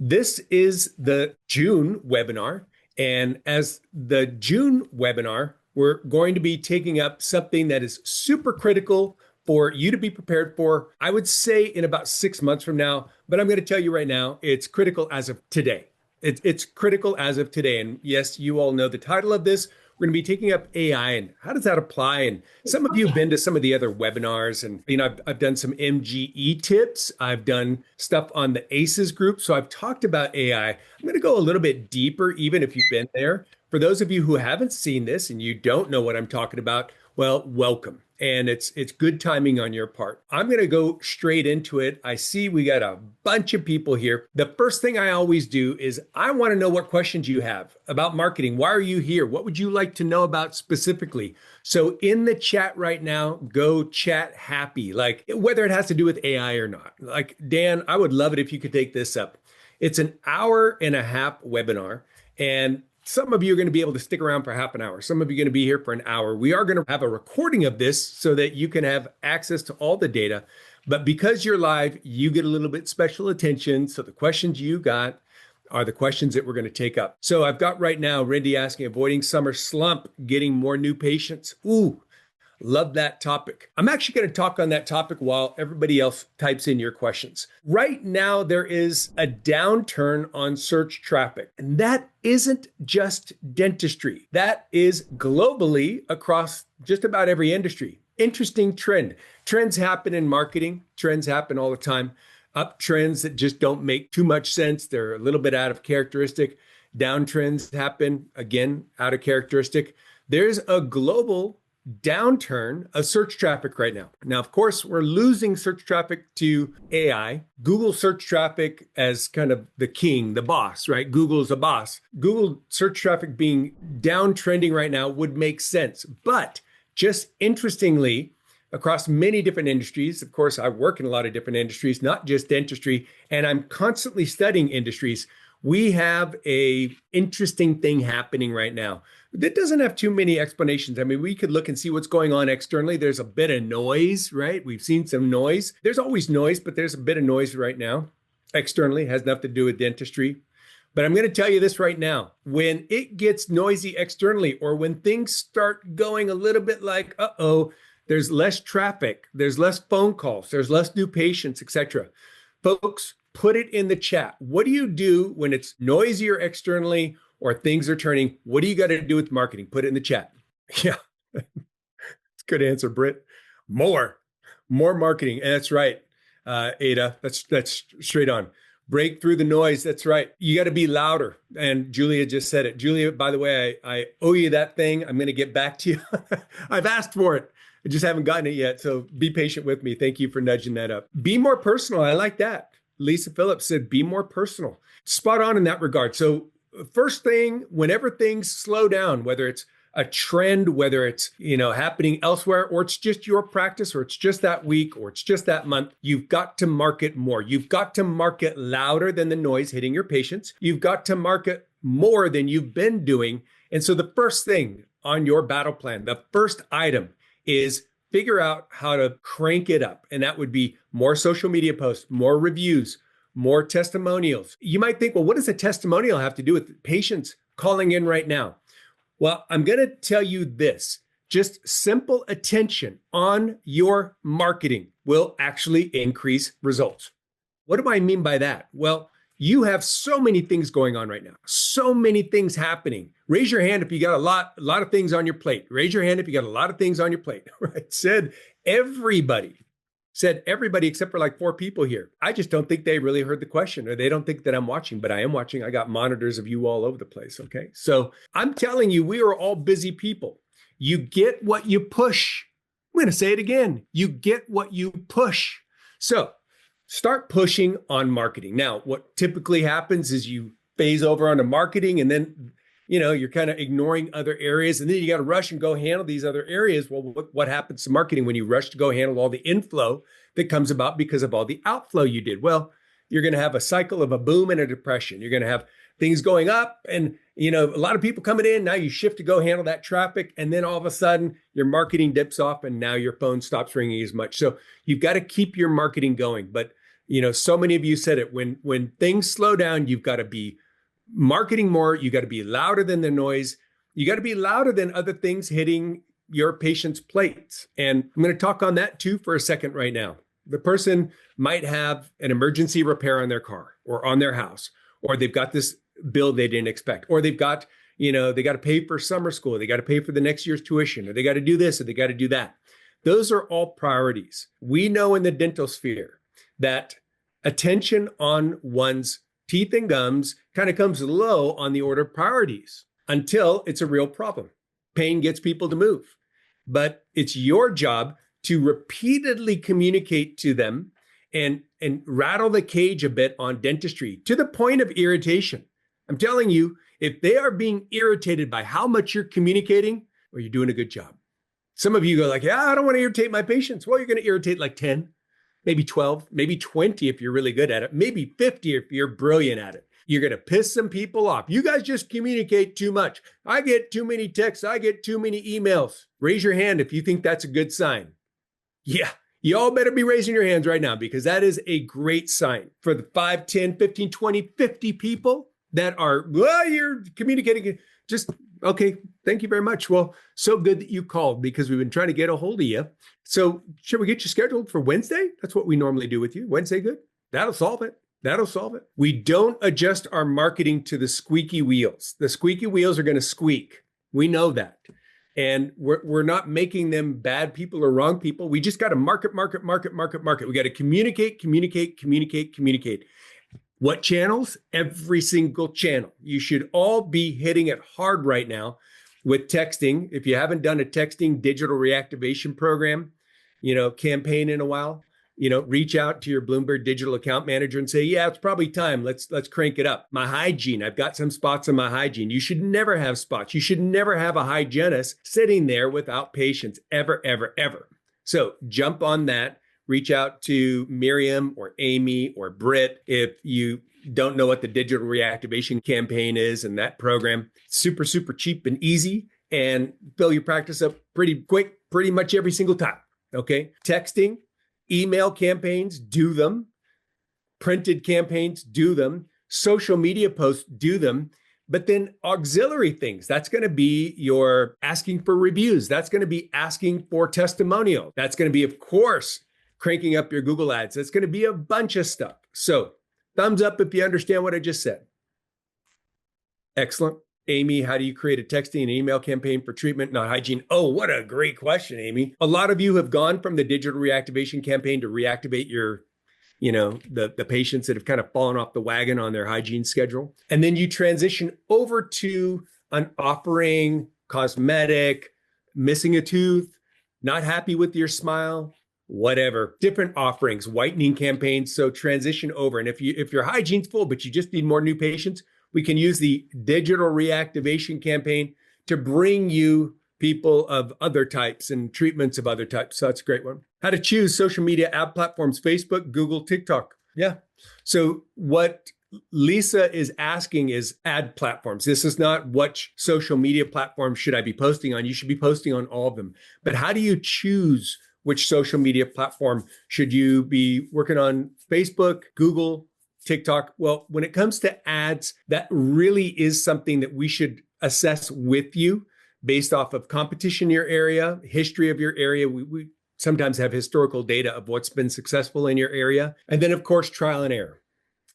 This is the June webinar. And as the June webinar, we're going to be taking up something that is super critical for you to be prepared for, I would say in about 6 months from now. But I'm going to tell you right now, it's critical as of today. It's critical as of today. And yes, you all know the title of this. We're going to be taking up AI and how does that apply? And some of you have been to some of the other webinars and, I've done some MGE tips. I've done stuff on the ACEs group. So I've talked about AI. I'm going to go a little bit deeper, even if you've been there. For those of you who haven't seen this and you don't know what I'm talking about, well, welcome. And it's good timing on your part. I'm going to go straight into it. I see we got a bunch of people here. The first thing I always do is I want to know what questions you have about marketing. Why are you here? What would you like to know about specifically? So in the chat right now, go chat happy, like whether it has to do with AI or not. Like, Dan, I would love it if you could take this up. It's an hour-and-a-half webinar. And some of you are going to be able to stick around for half an hour. Some of you are going to be here for an hour. We are going to have a recording of this so that you can have access to all the data. But because you're live, you get a little bit special attention. So the questions you got are the questions that we're going to take up. So I've got right now, Randy asking, avoiding summer slump, getting more new patients. Ooh, love that topic. I'm actually going to talk on that topic while everybody else types in your questions. Right now, there is a downturn on search traffic, and that isn't just dentistry. That is globally across just about every industry. Interesting trend. Trends happen in marketing. Trends happen all the time. Up trends that just don't make too much sense. They're a little bit out of characteristic. Down trends happen, again, out of characteristic. There's a global downturn of search traffic right now. Now, of course, we're losing search traffic to AI. Google search traffic as kind of the king, the boss, right? Google's a boss. Google search traffic being downtrending right now would make sense. But just interestingly, across many different industries, of course, I work in a lot of different industries, not just dentistry, and I'm constantly studying industries. We have a interesting thing happening right now. That doesn't have too many explanations. I mean, we could look and see what's going on externally. There's a bit of noise, right? We've seen some noise. There's always noise, but there's a bit of noise right now. Externally, has nothing to do with dentistry. But I'm going to tell you this right now. When it gets noisy externally, or when things start going a little bit like, there's less traffic, there's less phone calls, there's less new patients, etc. Folks, put it in the chat. What do you do when it's noisier externally or things are turning? What do you got to do with marketing? Put it in the chat. Yeah, it's a good answer, Britt. More marketing. And that's right, Ada. That's straight on. Break through the noise. That's right. You got to be louder. And Julia just said it. Julia, by the way, I owe you that thing. I'm going to get back to you. I've asked for it. I just haven't gotten it yet. So be patient with me. Thank you for nudging that up. Be more personal. I like that. Lisa Phillips said, be more personal. Spot on in that regard. So first thing, whenever things slow down, whether it's a trend, whether it's, happening elsewhere, or it's just your practice, or it's just that week, or it's just that month, you've got to market more. You've got to market louder than the noise hitting your patients. You've got to market more than you've been doing. And so the first thing on your battle plan, the first item is figure out how to crank it up. And that would be more social media posts, more reviews, more testimonials. You might think, well, what does a testimonial have to do with patients calling in right now? Well, I'm going to tell you this. Just simple attention on your marketing will actually increase results. What do I mean by that? Well, you have so many things going on right now, so many things happening. Raise your hand if you got a lot of things on your plate. Raise your hand if you got a lot of things on your plate. Right? Said everybody except for like 4 people here. I just don't think they really heard the question, or they don't think that I'm watching, but I am watching. I got monitors of you all over the place. Okay. So I'm telling you, we are all busy people. You get what you push. I'm going to say it again. You get what you push. So start pushing on marketing. Now, what typically happens is you phase over onto marketing, and then, you're kind of ignoring other areas, and then you got to rush and go handle these other areas. Well, what happens to marketing when you rush to go handle all the inflow that comes about because of all the outflow you did? Well, you're going to have a cycle of a boom and a depression. You're going to have things going up, and a lot of people coming in. Now you shift to go handle that traffic, and then all of a sudden your marketing dips off, and now your phone stops ringing as much. So you've got to keep your marketing going. But So many of you said it. When things slow down, you've got to be marketing more. You got to be louder than the noise. You got to be louder than other things hitting your patient's plates. And I'm going to talk on that too for a second right now. The person might have an emergency repair on their car or on their house, or they've got this bill they didn't expect, or they've got, they got to pay for summer school. They got to pay for the next year's tuition, or they got to do this, or they got to do that. Those are all priorities. We know in the dental sphere that attention on one's teeth and gums kind of comes low on the order of priorities until it's a real problem. Pain gets people to move. But it's your job to repeatedly communicate to them and rattle the cage a bit on dentistry to the point of irritation. I'm telling you, if they are being irritated by how much you're communicating, well, you're doing a good job. Some of you go like, yeah, I don't want to irritate my patients. Well, you're going to irritate like 10, maybe 12, maybe 20 if you're really good at it, maybe 50 if you're brilliant at it. You're going to piss some people off. You guys just communicate too much. I get too many texts. I get too many emails. Raise your hand if you think that's a good sign. Yeah, you all better be raising your hands right now because that is a great sign for the 5, 10, 15, 20, 50 people that are, well, you're communicating. Just, okay, thank you very much. Well, so good that you called because we've been trying to get a hold of you. So should we get you scheduled for Wednesday? That's what we normally do with you. Wednesday, good? That'll solve it. That'll solve it. We don't adjust our marketing to the squeaky wheels. The squeaky wheels are going to squeak. We know that. And we're not making them bad people or wrong people. We just got to market. We got to communicate. What channels? Every single channel. You should all be hitting it hard right now with texting. If you haven't done a texting digital reactivation program, campaign in a while, reach out to your Blumberg Digital account manager and say, yeah, it's probably time. Let's crank it up. My hygiene, I've got some spots on my hygiene. You should never have spots. You should never have a hygienist sitting there without patients ever, ever, ever. So jump on that. Reach out to Miriam or Amy or Britt if you don't know what the digital reactivation campaign is and that program. Super, super cheap and easy and fill your practice up pretty quick, pretty much every single time. Okay. Texting, email campaigns, do them. Printed campaigns, do them. Social media posts, do them. But then auxiliary things, that's going to be your asking for reviews. That's going to be asking for testimonial. That's going to be, of course, cranking up your Google ads. That's going to be a bunch of stuff. So thumbs up if you understand what I just said. Excellent. Amy, how do you create a texting and email campaign for treatment, not hygiene? Oh, what a great question, Amy. A lot of you have gone from the digital reactivation campaign to reactivate your, the patients that have kind of fallen off the wagon on their hygiene schedule. And then you transition over to an offering, cosmetic, missing a tooth, not happy with your smile, whatever, different offerings, whitening campaigns. So transition over. And if your hygiene's full, but you just need more new patients, we can use the digital reactivation campaign to bring you people of other types and treatments of other types. So that's a great one. How to choose social media ad platforms, Facebook, Google, TikTok. Yeah. So what Lisa is asking is ad platforms. This is not which social media platforms should I be posting on. You should be posting on all of them. But how do you choose which social media platform? Should you be working on Facebook, Google, TikTok? Well, when it comes to ads, that really is something that we should assess with you based off of competition in your area, history of your area. We sometimes have historical data of what's been successful in your area. And then, of course, trial and error.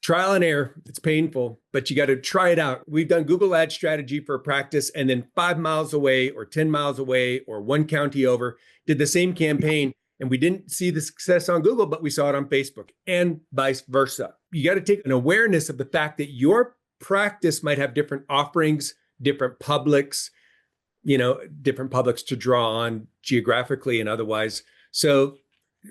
Trial and error, it's painful, but you got to try it out. We've done Google Ad strategy for a practice, and then 5 miles away or 10 miles away or one county over did the same campaign. And we didn't see the success on Google, but we saw it on Facebook and vice versa. You got to take an awareness of the fact that your practice might have different offerings, different publics, different publics to draw on geographically and otherwise. So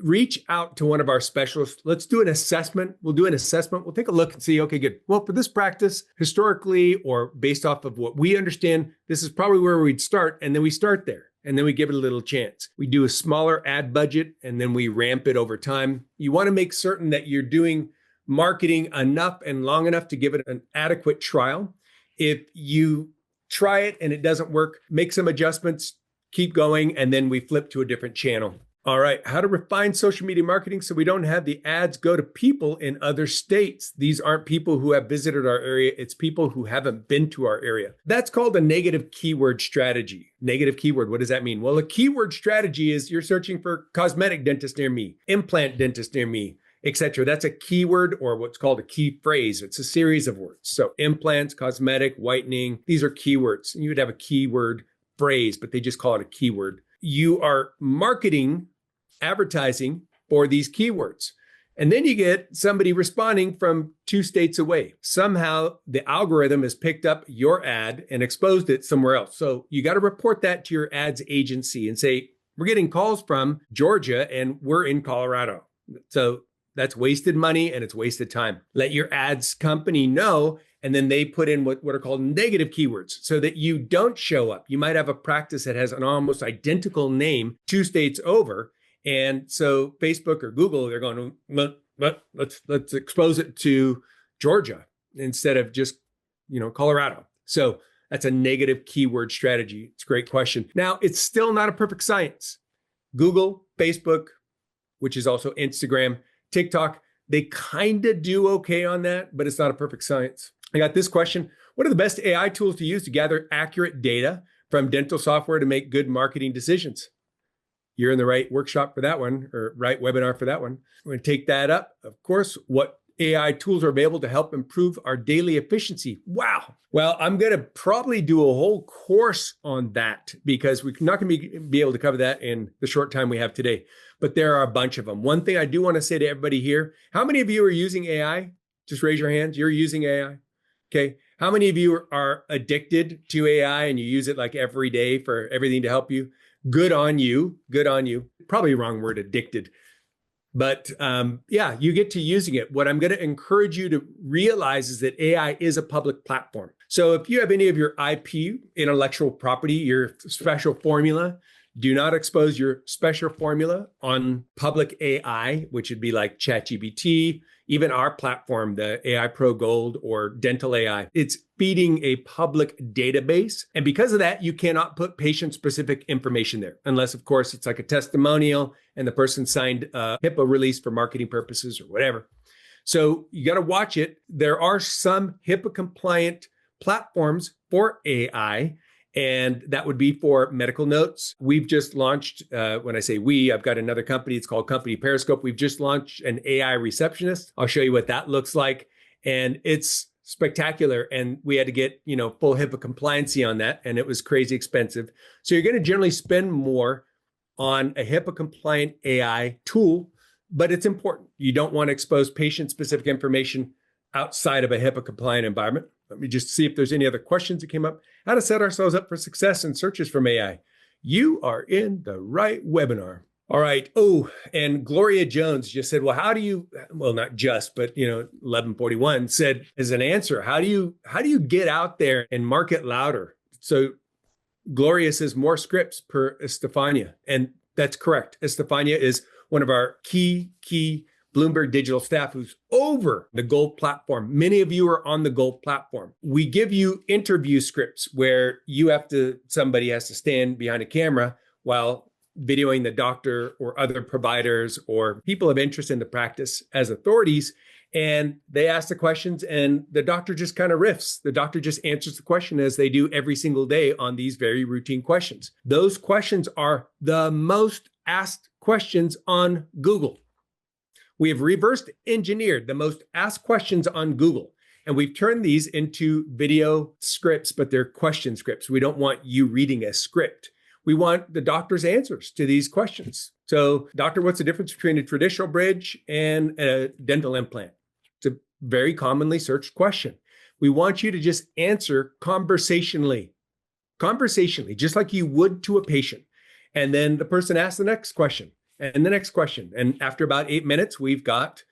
reach out to one of our specialists. Let's do an assessment. We'll do an assessment. We'll take a look and see, okay, good. Well, for this practice, historically, or based off of what we understand, this is probably where we'd start. And then we start there. And then we give it a little chance. We do a smaller ad budget and then we ramp it over time. You want to make certain that you're doing marketing enough and long enough to give it an adequate trial. If you try it and it doesn't work, make some adjustments, keep going, and then we flip to a different channel. All right, how to refine social media marketing so we don't have the ads go to people in other states. These aren't people who have visited our area, it's people who haven't been to our area. That's called a negative keyword strategy. Negative keyword, what does that mean? Well, a keyword strategy is you're searching for cosmetic dentist near me, implant dentist near me, etc. That's a keyword or what's called a key phrase. It's a series of words. So implants, cosmetic, whitening, these are keywords. And you would have a keyword phrase, but they just call it a keyword. You are marketing, advertising for these keywords. And then you get somebody responding from 2 states away. Somehow the algorithm has picked up your ad and exposed it somewhere else. So you got to report that to your ads agency and say, we're getting calls from Georgia and we're in Colorado. So that's wasted money and it's wasted time. Let your ads company know, and then they put in what are called negative keywords so that you don't show up. You might have a practice that has an almost identical name 2 states over. And so Facebook or Google, they're going, let's expose it to Georgia instead of just, Colorado. So that's a negative keyword strategy. It's a great question. Now, it's still not a perfect science. Google, Facebook, which is also Instagram, TikTok, they kind of do okay on that, but it's not a perfect science. I got this question. What are the best AI tools to use to gather accurate data from dental software to make good marketing decisions? You're in the right workshop for that one, or right webinar for that one. We're going to take that up. Of course, what AI tools are available to help improve our daily efficiency. Wow. Well, I'm going to probably do a whole course on that because we're not going to be able to cover that in the short time we have today. But there are a bunch of them. One thing I do want to say to everybody here, how many of you are using AI? Just raise your hands. You're using AI. Okay. How many of you are addicted to AI and you use it like every day for everything to help you? Good on you. Good on you. Probably wrong word, addicted. But yeah, you get to using it. What I'm going to encourage you to realize is that AI is a public platform. So if you have any of your IP, intellectual property, your special formula, do not expose your special formula on public AI, which would be like ChatGPT, even our platform, the AI Pro Gold or Dental AI. It's feeding a public database. And because of that, you cannot put patient-specific information there, unless, of course, it's like a testimonial and the person signed a HIPAA release for marketing purposes or whatever. So you got to watch it. There are some HIPAA-compliant platforms for AI, and that would be for medical notes. We've just launched, when I say we, I've got another company. It's called Company Periscope. We've just launched an AI receptionist. I'll show you what that looks like. And it's spectacular. And we had to get, full HIPAA compliancy on that. And it was crazy expensive. So you're going to generally spend more on a HIPAA compliant AI tool, but it's important. You don't want to expose patient-specific information outside of a HIPAA compliant environment. Let me just see if there's any other questions that came up. How to set ourselves up for success in searches from AI. You are in the right webinar. All right. Oh, and Gloria Jones just said, well, how do you, well, not just, but 1141 said as an answer, how do you get out there and market louder? So Gloria says more scripts per Estefania. And that's correct. Estefania is one of our key Blumberg Digital staff who's over the Gold platform. Many of you are on the Gold platform. We give you interview scripts where somebody has to stand behind a camera while videoing the doctor or other providers or people of interest in the practice as authorities. And they ask the questions and the doctor just kind of riffs. The doctor just answers the question as they do every single day on these very routine questions. Those questions are the most asked questions on Google. We have reverse engineered the most asked questions on Google, and we've turned these into video scripts, but they're question scripts. We don't want you reading a script. We want the doctor's answers to these questions. So, doctor, what's the difference between a traditional bridge and a dental implant? It's a very commonly searched question. We want you to just answer conversationally, just like you would to a patient. And then the person asks the next question. And the next question. And after about 8 minutes, we've got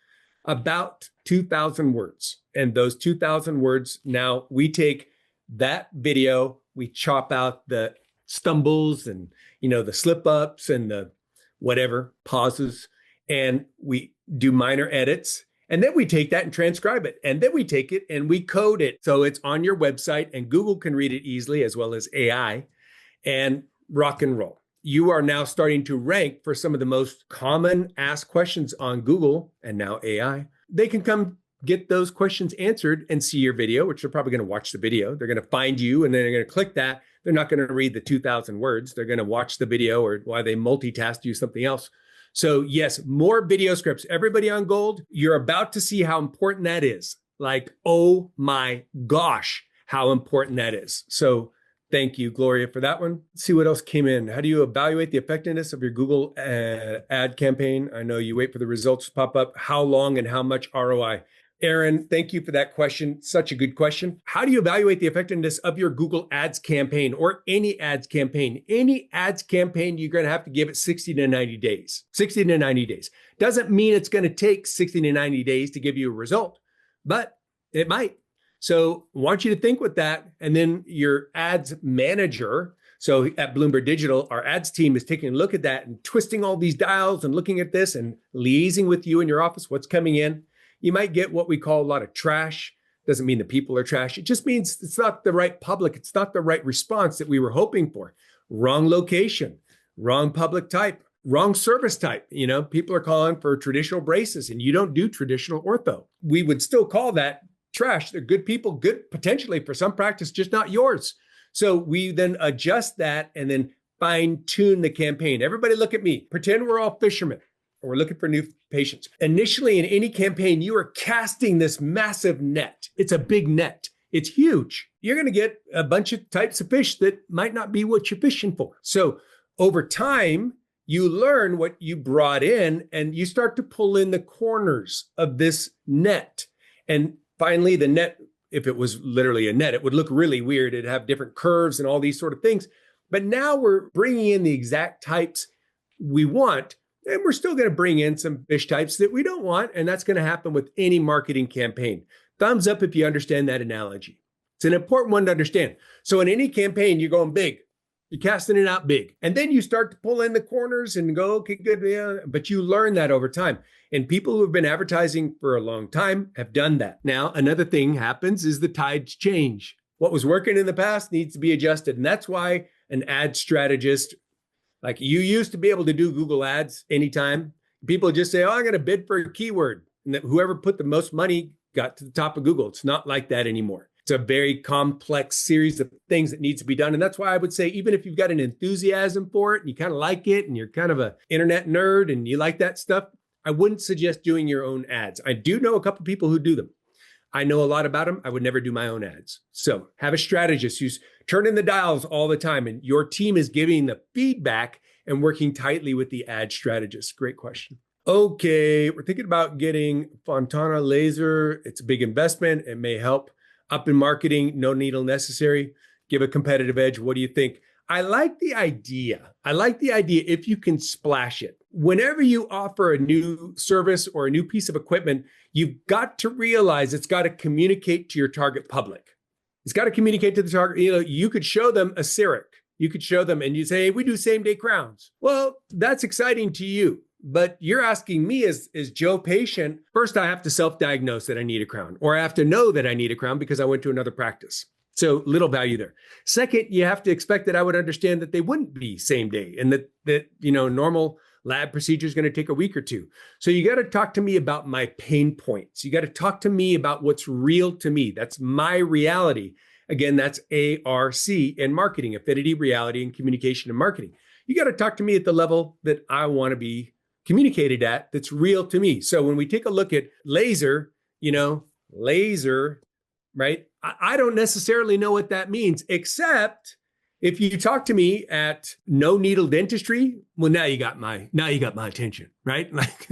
about 2,000 words. And those 2,000 words, now we take that video, we chop out the stumbles and, the slip ups and the whatever pauses, and we do minor edits. And then we take that and transcribe it. And then we take it and we code it. So it's on your website and Google can read it easily as well as AI, and rock and roll. you are now starting to rank for some of the most common asked questions on Google and now AI. They can come get those questions answered and see your video, which they're probably going to watch the video. They're going to find you and then they're going to click that. They're not going to read the 2,000 words. They're going to watch the video, or while they multitask, do something else. So yes, more video scripts. Everybody on Gold, you're about to see how important that is. Like, oh my gosh, how important that is. So thank you, Gloria, for that one. Let's see what else came in. How do you evaluate the effectiveness of your Google ad campaign? I know you wait for the results to pop up. How long and how much ROI? Aaron, thank you for that question. Such a good question. How do you evaluate the effectiveness of your Google Ads campaign or any ads campaign? Any ads campaign, you're going to have to give it 60 to 90 days. 60 to 90 days. Doesn't mean it's going to take 60 to 90 days to give you a result, but it might. So I want you to think with that. And then your ads manager, so at Blumberg Digital, our ads team is taking a look at that and twisting all these dials and looking at this and liaising with you in your office, what's coming in. You might get what we call a lot of trash. Doesn't mean the people are trash. It just means it's not the right public. It's not the right response that we were hoping for. Wrong location, wrong public type, wrong service type. You know, people are calling for traditional braces and you don't do traditional ortho. We would still call that trash. They're good people, good potentially for some practice, just not yours. So we then adjust that and then fine tune the campaign. Everybody look at me. Pretend we're all fishermen. We're looking for new patients. Initially, in any campaign, you are casting this massive net. It's a big net. It's huge. You're going to get a bunch of types of fish that might not be what you're fishing for. So over time, you learn what you brought in and you start to pull in the corners of this net. And finally, the net, if it was literally a net, it would look really weird. It'd have different curves and all these sort of things. But now we're bringing in the exact types we want. And we're still going to bring in some fish types that we don't want. And that's going to happen with any marketing campaign. Thumbs up if you understand that analogy. It's an important one to understand. So in any campaign, you're going big. You're casting it out big. And then you start to pull in the corners and go, okay, good. Yeah. But you learn that over time. And people who have been advertising for a long time have done that. Now, another thing happens is the tides change. What was working in the past needs to be adjusted. And that's why an ad strategist, like you used to be able to do Google ads anytime. People just say, oh, I'm going to bid for a keyword. And that whoever put the most money got to the top of Google. It's not like that anymore. It's a very complex series of things that needs to be done. And that's why I would say, even if you've got an enthusiasm for it and you kind of like it and you're kind of an internet nerd and you like that stuff, I wouldn't suggest doing your own ads. I do know a couple of people who do them. I know a lot about them. I would never do my own ads. So have a strategist who's turning the dials all the time and your team is giving the feedback and working tightly with the ad strategist. Great question. Okay, we're thinking about getting Fotona laser. It's a big investment. It may help up in marketing. No needle necessary. Give a competitive edge. What do you think? I like the idea. I like the idea if you can splash it. Whenever you offer a new service or a new piece of equipment, you've got to realize it's got to communicate to your target public. It's got to communicate to the target. You know, you could show them a CEREC. You could show them and you say, hey, we do same day crowns. Well, that's exciting to you. But you're asking me as Joe patient, first I have to self-diagnose that I need a crown, or I have to know that I need a crown because I went to another practice. So little value there. Second, you have to expect that I would understand that they wouldn't be same day and that normal lab procedure is going to take a week or two. So you got to talk to me about my pain points. You got to talk to me about what's real to me. That's my reality. Again, that's ARC in marketing, affinity, reality, and communication in marketing. You got to talk to me at the level that I want to be communicated at, that's real to me. So when we take a look at laser, laser, right? I don't necessarily know what that means, except if you talk to me at no needle dentistry, well, now you got my attention, right? Like,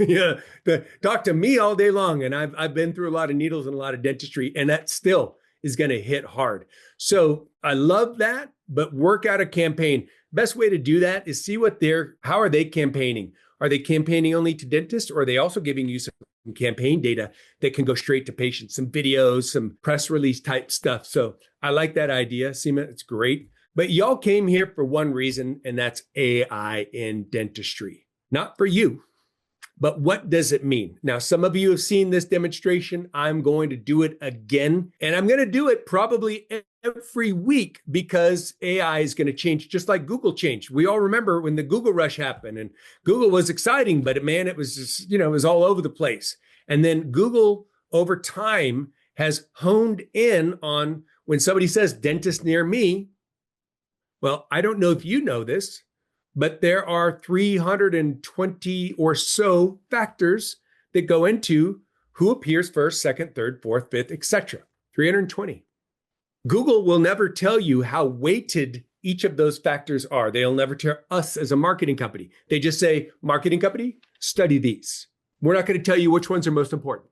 talk to me all day long. And I've been through a lot of needles and a lot of dentistry, and that still is going to hit hard. So I love that, but work out a campaign. Best way to do that is see how are they campaigning? Are they campaigning only to dentists, or are they also giving you some campaign data that can go straight to patients, some videos, some press release type stuff? So I like that idea, Seema. It's great. But y'all came here for one reason, and that's AI in dentistry. Not for you, But what does it mean? Now, some of you have seen this demonstration. I'm going to do it again, and I'm going to do it probably every week because AI is going to change just like Google changed. We all remember when the Google rush happened, and Google was exciting, but man, it was just, it was all over the place. And then Google over time has honed in on when somebody says dentist near me. Well, I don't know if you know this, but there are 320 or so factors that go into who appears first, second, third, fourth, fifth, etc. 320. Google will never tell you how weighted each of those factors are. They'll never tell us as a marketing company. They just say, marketing company, study these. We're not going to tell you which ones are most important.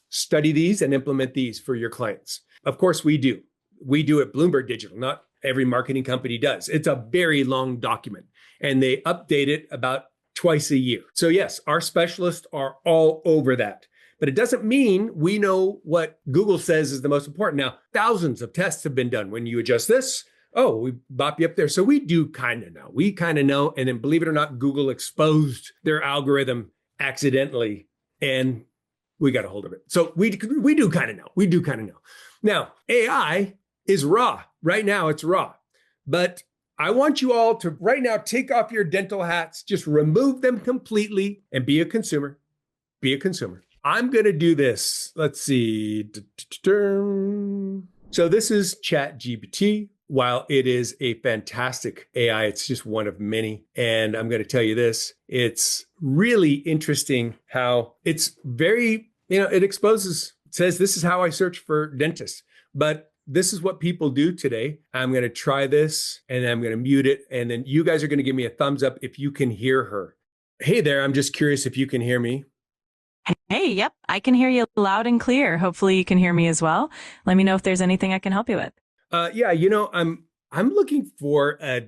Study these and implement these for your clients. Of course, we do. We do at Blumberg Digital. Not every marketing company does. It's a very long document, and they update it about twice a year. So yes, our specialists are all over that. But it doesn't mean we know what Google says is the most important. Now, thousands of tests have been done. When you adjust this, oh, we bop you up there. So we do kind of know. We kind of know. And then believe it or not, Google exposed their algorithm accidentally, and we got a hold of it. So we do kind of know. We do kind of know. Now, AI is raw. Right now, it's raw. But I want you all to right now take off your dental hats, just remove them completely and be a consumer. Be a consumer. I'm going to do this. Let's see. So this is ChatGPT. While it is a fantastic AI, it's just one of many. And I'm going to tell you this, it's really interesting how it's very, it exposes, it says, this is how I search for dentists. But this is what people do today. I'm going to try this and I'm going to mute it. And then you guys are going to give me a thumbs up if you can hear her. Hey there, I'm just curious if you can hear me. Hey, yep, I can hear you loud and clear. Hopefully you can hear me as well. Let me know if there's anything I can help you with. Yeah, I'm looking for a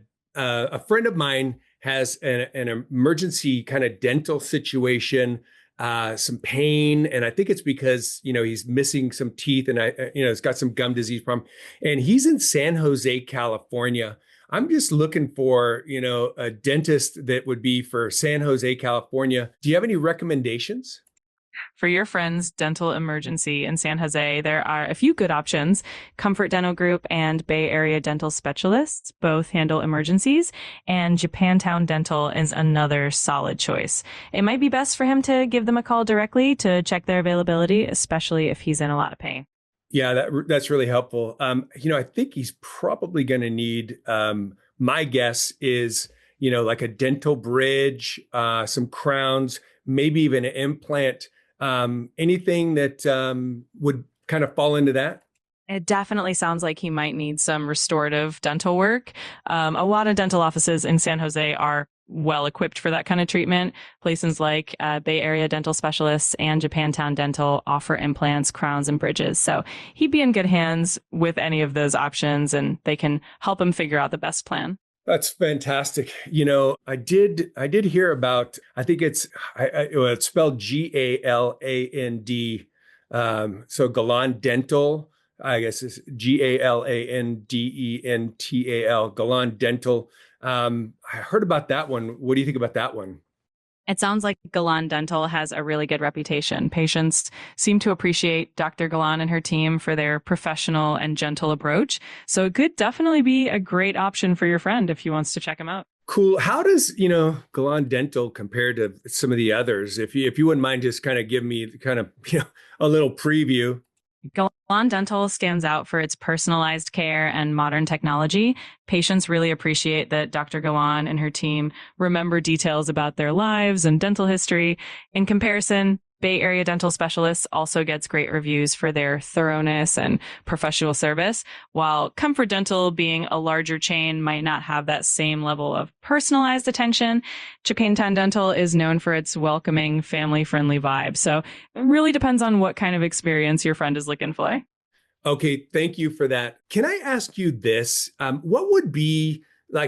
friend of mine has an emergency kind of dental situation, some pain, and I think it's because he's missing some teeth, and he's got some gum disease problem, and he's in San Jose, California. I'm just looking for a dentist that would be for San Jose, California. Do you have any recommendations? For your friend's dental emergency in San Jose, there are a few good options. Comfort Dental Group and Bay Area Dental Specialists both handle emergencies, and Japantown Dental is another solid choice. It might be best for him to give them a call directly to check their availability, especially if he's in a lot of pain. Yeah, that's really helpful. I think he's probably going to need, my guess is, like a dental bridge, some crowns, maybe even an implant. Anything that would kind of fall into that? It definitely sounds like he might need some restorative dental work. A lot of dental offices in San Jose are well equipped for that kind of treatment. Places like Bay Area Dental Specialists and Japantown Dental offer implants, crowns, and bridges. So he'd be in good hands with any of those options, and they can help him figure out the best plan. That's fantastic. I did hear about, I think it's spelled Galand. So Galan Dental, I guess it's Galandental, Galan Dental. I heard about that one. What do you think about that one? It sounds like Galan Dental has a really good reputation. Patients seem to appreciate Dr. Galan and her team for their professional and gentle approach. So it could definitely be a great option for your friend if he wants to check him out. Cool. How does, Galan Dental compare to some of the others? If you wouldn't mind just kind of give me kind of, a little preview. Galan Dental stands out for its personalized care and modern technology. Patients really appreciate that Dr. Galan and her team remember details about their lives and dental history. In comparison, Bay Area Dental Specialists also gets great reviews for their thoroughness and professional service, while Comfort Dental, being a larger chain, might not have that same level of personalized attention. Japantown Dental is known for its welcoming, family-friendly vibe. So it really depends on what kind of experience your friend is looking for. Okay, thank you for that. Can I ask you this? What would be,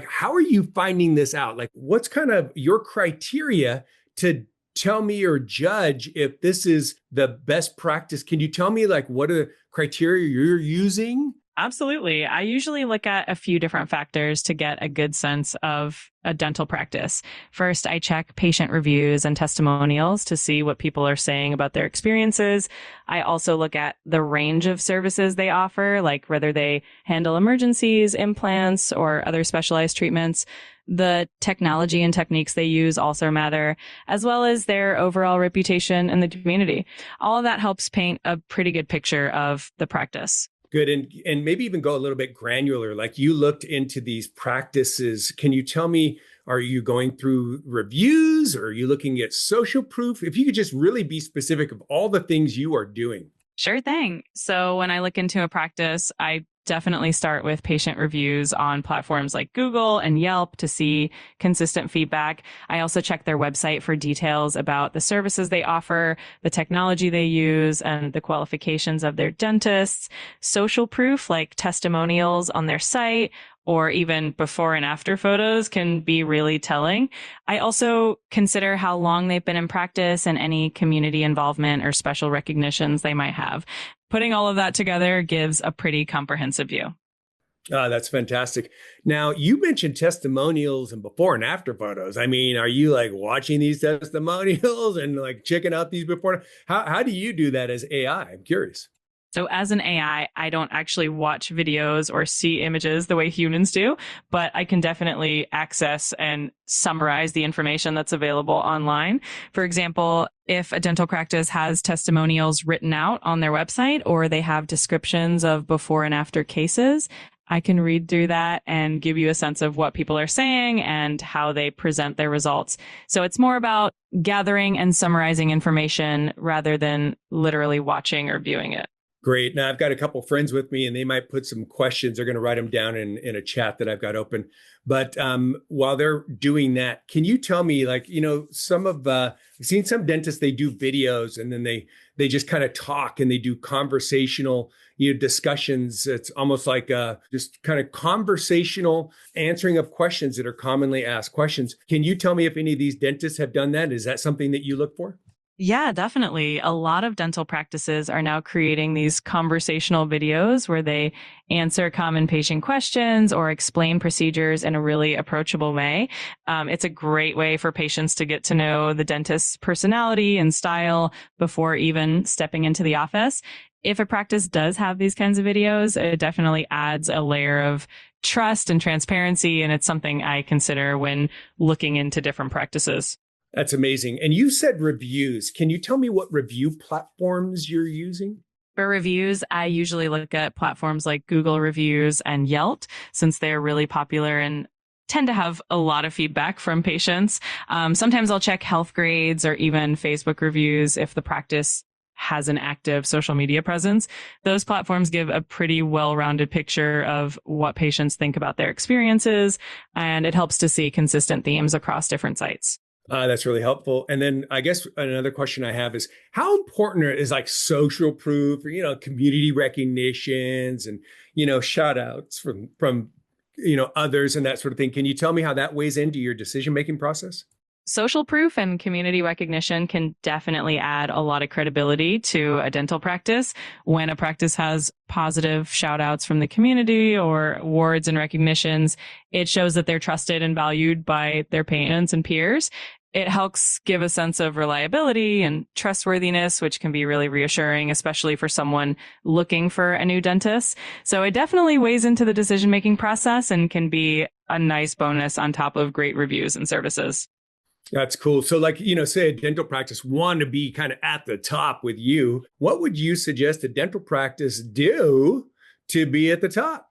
how are you finding this out? What's kind of your criteria to tell me or judge if this is the best practice? Can you tell me what are the criteria you're using? Absolutely. I usually look at a few different factors to get a good sense of a dental practice. First, I check patient reviews and testimonials to see what people are saying about their experiences. I also look at the range of services they offer, like whether they handle emergencies, implants, or other specialized treatments. The technology and techniques they use also matter, as well as their overall reputation in the community. All of that helps paint a pretty good picture of the practice. Good. And maybe even go a little bit granular. Like you looked into these practices. Can you tell me, are you going through reviews or are you looking at social proof? If you could just really be specific of all the things you are doing. Sure thing. So when I look into a practice, I definitely start with patient reviews on platforms like Google and Yelp to see consistent feedback. I also check their website for details about the services they offer, the technology they use, and the qualifications of their dentists. Social proof like testimonials on their site or even before and after photos can be really telling. I also consider how long they've been in practice and any community involvement or special recognitions they might have. Putting all of that together gives a pretty comprehensive view. That's fantastic. Now, you mentioned testimonials and before and after photos. I mean, are you like watching these testimonials and like checking out these before? How do you do that as AI? I'm curious. So as an AI, I don't actually watch videos or see images the way humans do, but I can definitely access and summarize the information that's available online. For example, if a dental practice has testimonials written out on their website or they have descriptions of before and after cases, I can read through that and give you a sense of what people are saying and how they present their results. So it's more about gathering and summarizing information rather than literally watching or viewing it. Great. Now I've got a couple friends with me and they might put some questions. They're going to write them down in a chat that I've got open. But while they're doing that, can you tell me, like, I've seen some dentists, they do videos and then they just kind of talk and they do conversational, discussions. It's almost like just kind of conversational answering of questions that are commonly asked questions. Can you tell me if any of these dentists have done that? Is that something that you look for? Yeah, definitely. A lot of dental practices are now creating these conversational videos where they answer common patient questions or explain procedures in a really approachable way. It's a great way for patients to get to know the dentist's personality and style before even stepping into the office. If a practice does have these kinds of videos, it definitely adds a layer of trust and transparency, and it's something I consider when looking into different practices. That's amazing. And you said reviews. Can you tell me what review platforms you're using? For reviews, I usually look at platforms like Google Reviews and Yelp, since they're really popular and tend to have a lot of feedback from patients. Sometimes I'll check health grades or even Facebook reviews if the practice has an active social media presence. Those platforms give a pretty well-rounded picture of what patients think about their experiences, and it helps to see consistent themes across different sites. That's really helpful. And then I guess another question I have is how important is like social proof or, community recognitions and, shout outs from, others and that sort of thing. Can you tell me how that weighs into your decision-making process? Social proof and community recognition can definitely add a lot of credibility to a dental practice. When a practice has positive shout outs from the community or awards and recognitions, it shows that they're trusted and valued by their patients and peers. It helps give a sense of reliability and trustworthiness, which can be really reassuring, especially for someone looking for a new dentist. So it definitely weighs into the decision-making process and can be a nice bonus on top of great reviews and services. That's cool. So like, say a dental practice wanted to be kind of at the top with you. What would you suggest a dental practice do to be at the top?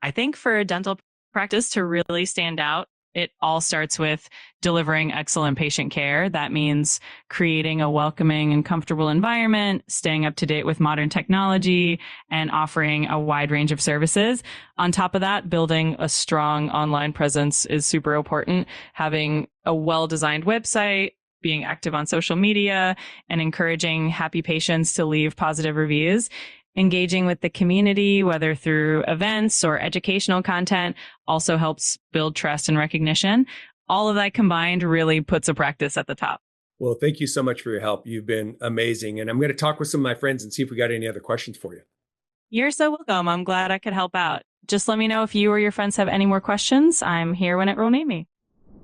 I think for a dental practice to really stand out, it all starts with delivering excellent patient care. That means creating a welcoming and comfortable environment, staying up to date with modern technology, and offering a wide range of services. On top of that, building a strong online presence is super important. Having a well-designed website, being active on social media, and encouraging happy patients to leave positive reviews. Engaging with the community, whether through events or educational content, also helps build trust and recognition. All of that combined really puts a practice at the top. Well, thank you so much for your help. You've been amazing. And I'm going to talk with some of my friends and see if we got any other questions for you. You're so welcome. I'm glad I could help out. Just let me know if you or your friends have any more questions. I'm here when it will need me.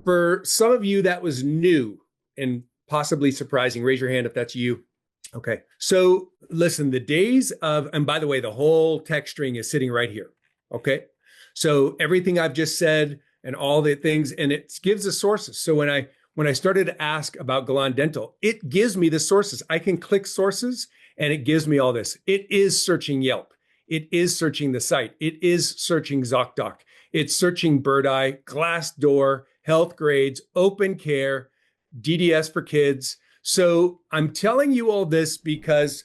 For some of you, that was new and possibly surprising. Raise your hand if that's you. Okay. So listen, the days of, and by the way, the whole text string is sitting right here. Okay. So everything I've just said and all the things, and it gives the sources. So when I started to ask about Galan Dental, it gives me the sources. I can click sources and it gives me all this. It is searching Yelp. It is searching the site. It is searching ZocDoc. It's searching Bird Eye, Glassdoor, Health Grades, Open Care, DDS for Kids. So I'm telling you all this because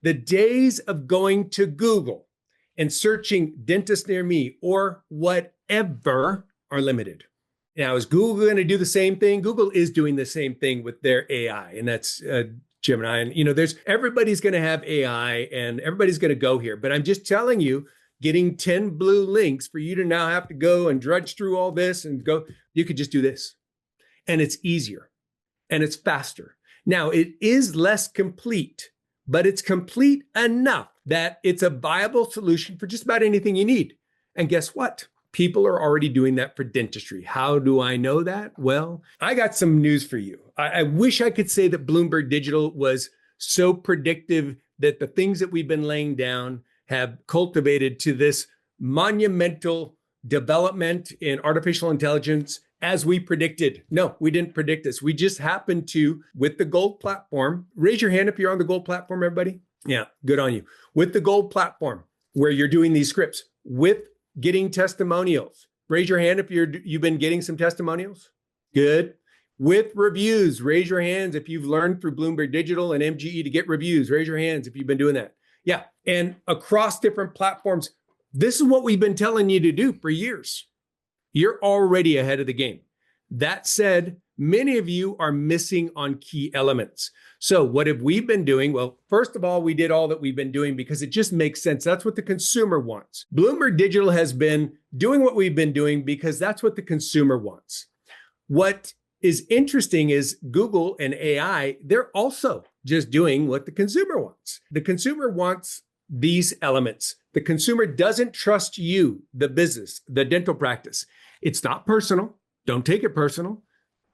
the days of going to Google and searching dentist near me or whatever are limited. Now, is Google going to do the same thing? Google is doing the same thing with their AI, and that's Gemini. And there's everybody's going to have AI, and everybody's going to go here. But I'm just telling you, getting 10 blue links for you to now have to go and drudge through all this and go, you could just do this, and it's easier and it's faster. Now, it is less complete, but it's complete enough that it's a viable solution for just about anything you need. And guess what? People are already doing that for dentistry. How do I know that? Well, I got some news for you. I wish I could say that Blumberg Digital was so predictive that the things that we've been laying down have cultivated to this monumental development in artificial intelligence as we predicted. No, we didn't predict this. We just happened to, with the gold platform, raise your hand if you're on the gold platform, everybody. Yeah, good on you. With the gold platform, where you're doing these scripts, with getting testimonials. Raise your hand if you've been getting some testimonials. Good. With reviews, raise your hands if you've learned through Blumberg Digital and MGE to get reviews. Raise your hands if you've been doing that. Yeah, and across different platforms, this is what we've been telling you to do for years. You're already ahead of the game. That said, many of you are missing on key elements. So what have we been doing? Well, first of all, we did all that we've been doing because it just makes sense. That's what the consumer wants. Blumberg Digital has been doing what we've been doing because that's what the consumer wants. What is interesting is Google and AI, they're also just doing what the consumer wants. The consumer wants these elements. The consumer doesn't trust you, the business, the dental practice. It's not personal. Don't take it personal.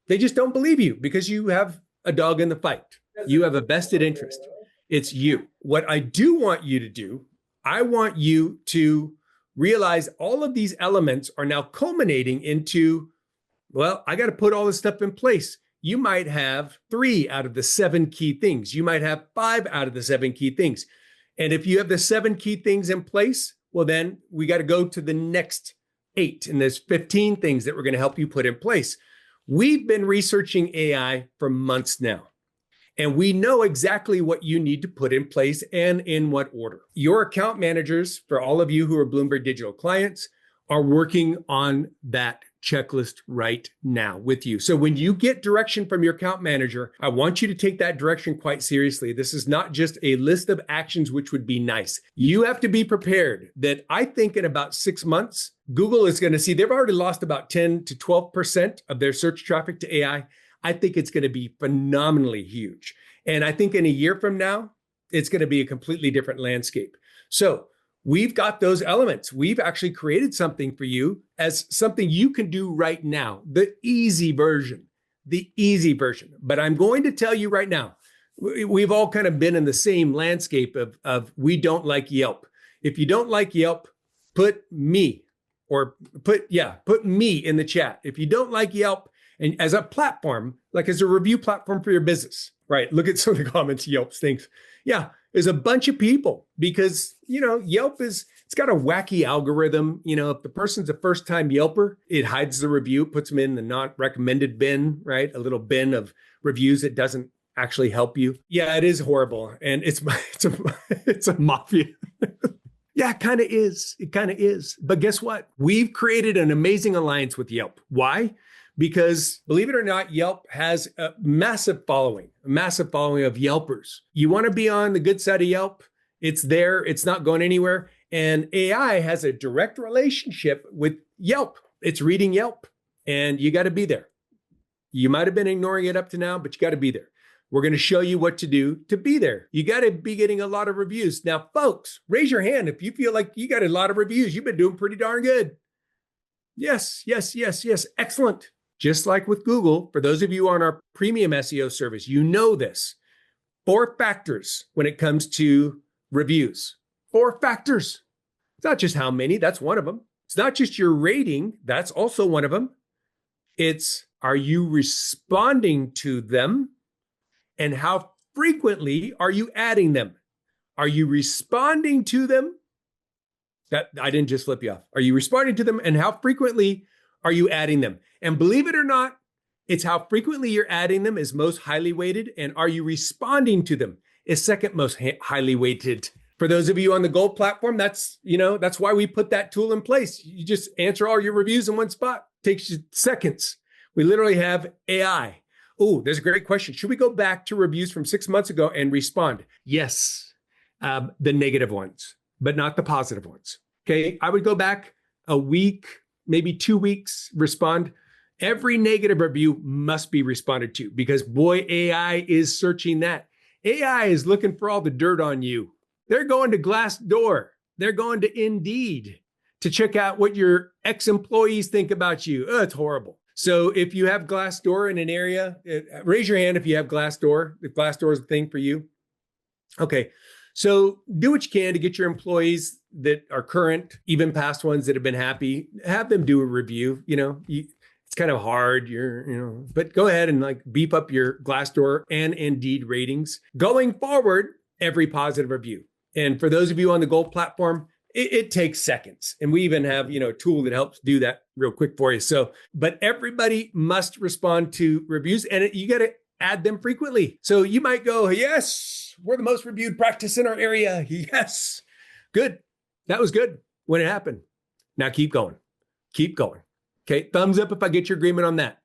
They just don't believe you because you have a dog in the fight. You have a vested interest. It's you. What I do want you to do, I want you to realize all of these elements are now culminating into, well, I got to put all this stuff in place. You might have 3 out of the 7 key things. You might have 5 out of the 7 key things. And if you have the 7 key things in place, well, then we got to go to the next 8. And there's 15 things that we're going to help you put in place. We've been researching AI for months now, and we know exactly what you need to put in place and in what order. Your account managers, for all of you who are Blumberg Digital clients, are working on that checklist right now with you. So when you get direction from your account manager, I want you to take that direction quite seriously. This is not just a list of actions, which would be nice. You have to be prepared that I think in about 6 months, Google is going to see they've already lost about 10 to 12% of their search traffic to AI. I think it's going to be phenomenally huge. And I think in a year from now, it's going to be a completely different landscape. So we've got those elements. We've actually created something for you as something you can do right now, the easy version. But I'm going to tell you right now, we've all kind of been in the same landscape of we don't like Yelp. If you don't like Yelp, put me in the chat. If you don't like Yelp, and as a platform, like as a review platform for your business, right? Look at some of the comments Yelp thinks. Yeah, there's a bunch of people because, Yelp it's got a wacky algorithm. If the person's a first-time Yelper, it hides the review, puts them in the not recommended bin, right? A little bin of reviews that doesn't actually help you. Yeah, it is horrible. And it's a mafia. Yeah, it kind of is. It kind of is. But guess what? We've created an amazing alliance with Yelp. Why? Because believe it or not, Yelp has a massive following of Yelpers. You want to be on the good side of Yelp? It's there. It's not going anywhere. And AI has a direct relationship with Yelp. It's reading Yelp, and you got to be there. You might have been ignoring it up to now, but you got to be there. We're going to show you what to do to be there. You got to be getting a lot of reviews. Now, folks, raise your hand if you feel like you got a lot of reviews. You've been doing pretty darn good. Yes, yes, yes, yes. Excellent. Just like with Google, for those of you on our premium SEO service, you know this. 4 factors when it comes to reviews. 4 factors. It's not just how many, that's one of them. It's not just your rating, that's also one of them. It's, are you responding to them? And how frequently are you adding them? Are you responding to them? That I didn't just flip you off. Are you responding to them? And how frequently are you adding them? And believe it or not, it's how frequently you're adding them is most highly weighted. And are you responding to them is second most highly weighted. For those of you on the Gold platform, that's why we put that tool in place. You just answer all your reviews in one spot. Takes you seconds. We literally have AI. Oh, there's a great question. Should we go back to reviews from 6 months ago and respond? Yes, the negative ones, but not the positive ones. Okay, I would go back a week, maybe 2 weeks, respond. Every negative review must be responded to because boy, AI is searching that. AI is looking for all the dirt on you. They're going to Glassdoor. They're going to Indeed to check out what your ex-employees think about you. Oh, it's horrible. So if you have Glassdoor in an area, raise your hand if you have Glassdoor, if Glassdoor is a thing for you. Okay, so do what you can to get your employees that are current, even past ones that have been happy, have them do a review. It's kind of hard, but go ahead and like beef up your Glassdoor and Indeed ratings. Going forward, every positive review. And for those of you on the Gold platform, it takes seconds. And we even have, a tool that helps do that real quick for you. So, but everybody must respond to reviews and you got to add them frequently. So you might go, yes, we're the most reviewed practice in our area. Yes. Good. That was good when it happened. Now keep going. Keep going. Okay. Thumbs up if I get your agreement on that.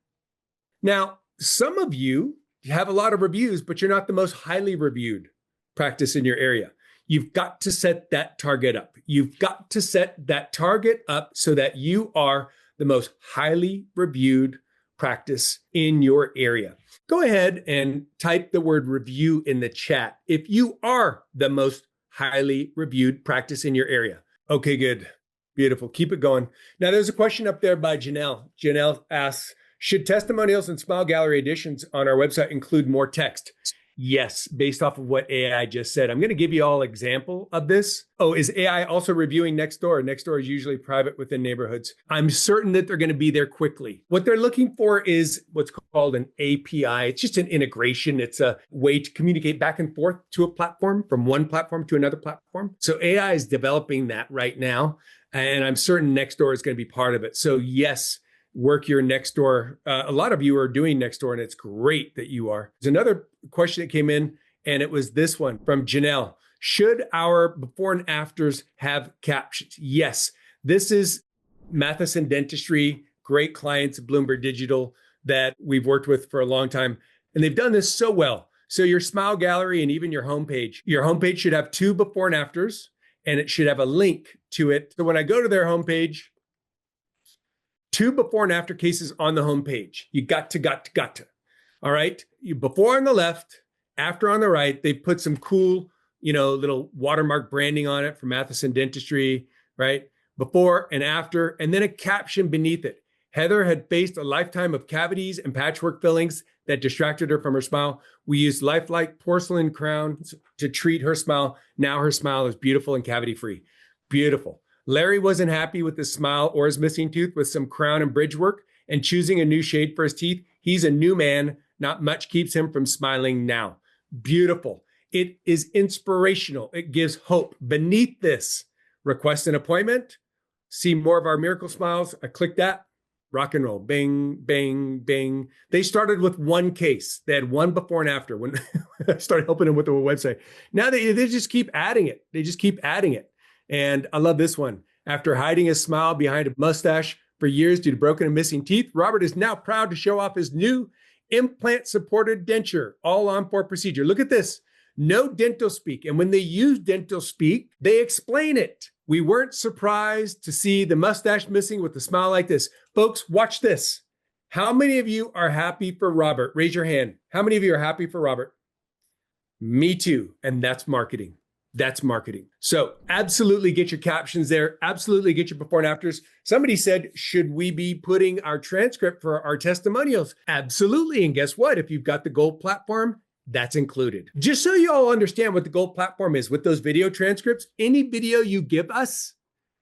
Now, some of you have a lot of reviews, but you're not the most highly reviewed practice in your area. You've got to set that target up. You've got to set that target up so that you are the most highly reviewed practice in your area. Go ahead and type the word review in the chat if you are the most highly reviewed practice in your area. Okay, good. Beautiful. Keep it going. Now, there's a question up there by Janelle. Janelle asks, should testimonials and Smile Gallery editions on our website include more text? Yes, based off of what AI just said. I'm going to give you all example of this. Oh, is AI also reviewing Nextdoor? Nextdoor is usually private within neighborhoods. I'm certain that they're going to be there quickly. What they're looking for is what's called an API. It's just an integration. It's a way to communicate back and forth to a platform, from one platform to another platform. So AI is developing that right now. And I'm certain Nextdoor is going to be part of it. So yes, work your Nextdoor. A lot of you are doing Nextdoor, and it's great that you are. There's another question that came in, and it was this one from Janelle. Should our before and afters have captions? Yes. This is Matheson Dentistry, great clients of Blumberg Digital that we've worked with for a long time, and they've done this so well. So your Smile Gallery and even your homepage should have 2 before and afters, and it should have a link to it. So when I go to their homepage, 2 before and after cases on the homepage. You got to. All right. You before on the left, after on the right. They put some cool, little watermark branding on it from Matheson Dentistry, right? Before and after, and then a caption beneath it. Heather had faced a lifetime of cavities and patchwork fillings that distracted her from her smile. We used lifelike porcelain crowns to treat her smile. Now her smile is beautiful and cavity-free. Beautiful. Larry wasn't happy with his smile or his missing tooth with some crown and bridge work and choosing a new shade for his teeth. He's a new man. Not much keeps him from smiling now. Beautiful. It is inspirational. It gives hope. Beneath this, request an appointment. See more of our miracle smiles. I click that. Rock and roll. Bing, bing, bing. They started with 1 case. They had 1 before and after when I started helping them with the website. Now they just keep adding it. They just keep adding it. And I love this one. After hiding his smile behind a mustache for years due to broken and missing teeth, Robert is now proud to show off his new implant-supported denture, all-on-4 procedure. Look at this. No dental speak. And when they use dental speak, they explain it. We weren't surprised to see the mustache missing with a smile like this. Folks, watch this. How many of you are happy for Robert? Raise your hand. How many of you are happy for Robert? Me too. And that's marketing. That's marketing. So absolutely get your captions there. Absolutely get your before and afters. Somebody said, should we be putting our transcript for our testimonials? Absolutely. And guess what? If you've got the gold platform, that's included. Just so you all understand what the gold platform is with those video transcripts, any video you give us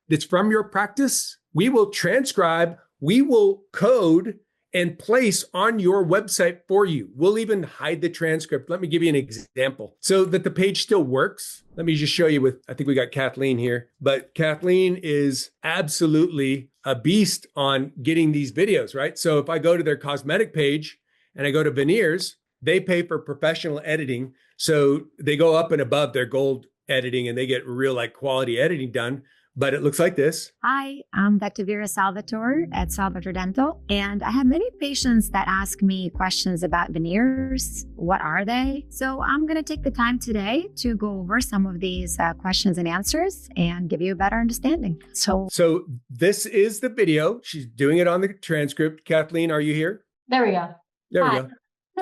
that's from your practice, we will transcribe, we will code and place on your website for you. We'll even hide the transcript. Let me give you an example so that the page still works. Let me just show you with, I think we got Kathleen here, but Kathleen is absolutely a beast on getting these videos, right? So if I go to their cosmetic page and I go to veneers, they pay for professional editing. So they go up and above their gold editing and they get real like quality editing done. But it looks like this. Hi, I'm Dr. Vera Salvatore at Salvatore Dental, and I have many patients that ask me questions about veneers. What are they? So I'm going to take the time today to go over some of these questions and answers and give you a better understanding. So this is the video. She's doing it on the transcript. Kathleen, are you here? There we go. There we go.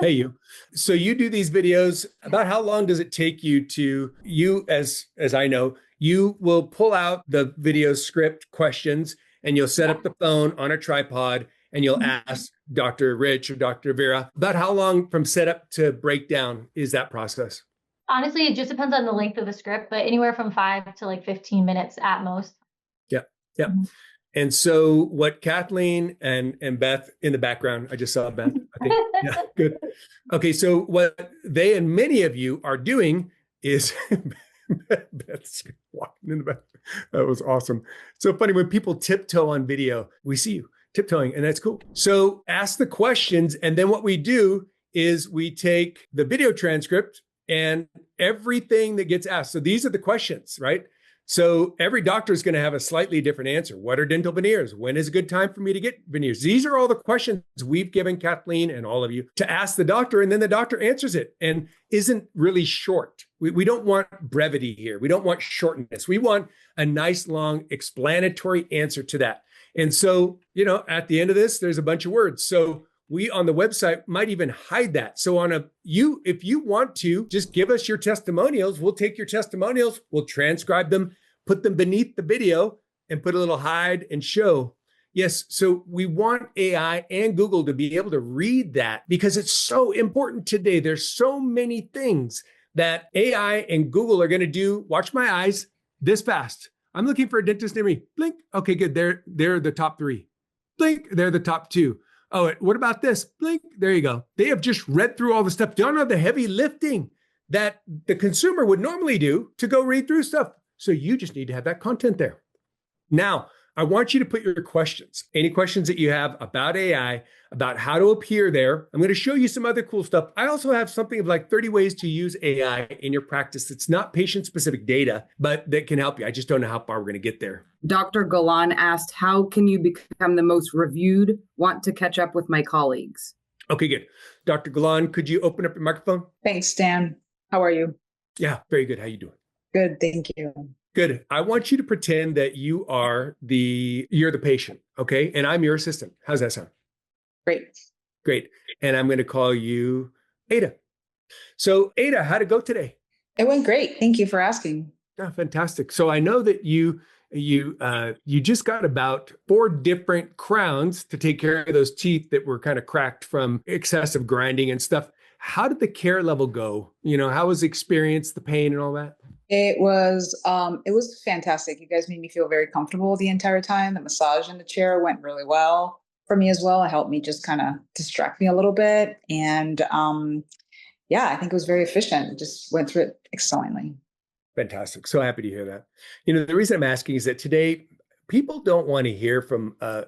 Hey, you. So you do these videos. About how long does it take you to, as I know, you will pull out the video script questions and you'll set up the phone on a tripod and you'll ask Dr. Rich or Dr. Vera, about how long from setup to breakdown is that process? Honestly, it just depends on the length of the script, but anywhere from 5 to like 15 minutes at most. Yeah. And so what Kathleen and Beth in the background, I just saw Beth, I think. Yeah, good. Okay, so what they and many of you are doing is Beth's walking in the back. That was awesome. So funny when people tiptoe on video, we see you tiptoeing and that's cool. So ask the questions. And then what we do is we take the video transcript and everything that gets asked. So these are the questions, right? So every doctor is going to have a slightly different answer. What are dental veneers? When is a good time for me to get veneers? These are all the questions we've given Kathleen and all of you to ask the doctor, and then the doctor answers it and isn't really short. We don't want brevity here. We don't want shortness. We want a nice, long, explanatory answer to that. And so, at the end of this, there's a bunch of words. So we on the website might even hide that. So if you want to just give us your testimonials, we'll take your testimonials, we'll transcribe them, put them beneath the video and put a little hide and show. Yes. So we want AI and Google to be able to read that because it's so important today. There's so many things that AI and Google are going to do. Watch my eyes this fast. I'm looking for a dentist near me. Blink. Okay, good. They're the top 3. Blink. They're the top 2. Oh, what about this? Blink. There you go. They have just read through all the stuff, done all the heavy lifting that the consumer would normally do to go read through stuff. So you just need to have that content there. Now, I want you to put your questions, any questions that you have about AI, about how to appear there. I'm going to show you some other cool stuff. I also have something of like 30 ways to use AI in your practice. It's not patient-specific data, but that can help you. I just don't know how far we're going to get there. Dr. Galan asked, how can you become the most reviewed? Want to catch up with my colleagues. Okay, good. Dr. Galan, could you open up your microphone? Thanks, Dan. How are you? Yeah, very good. How you doing? Good, thank you. Good. I want you to pretend that you're the patient, okay? And I'm your assistant. How's that sound? Great. And I'm going to call you Ada. So Ada, how'd it go today? It went great. Thank you for asking. Oh, fantastic. So I know that you just got about 4 different crowns to take care of those teeth that were kind of cracked from excessive grinding and stuff. How did the care level go? How was the experience, the pain and all that? It was fantastic. You guys made me feel very comfortable the entire time. The massage in the chair went really well for me as well. It helped me just kind of distract me a little bit. And I think it was very efficient. Just went through it excellently. Fantastic. So happy to hear that. The reason I'm asking is that today people don't want to hear from a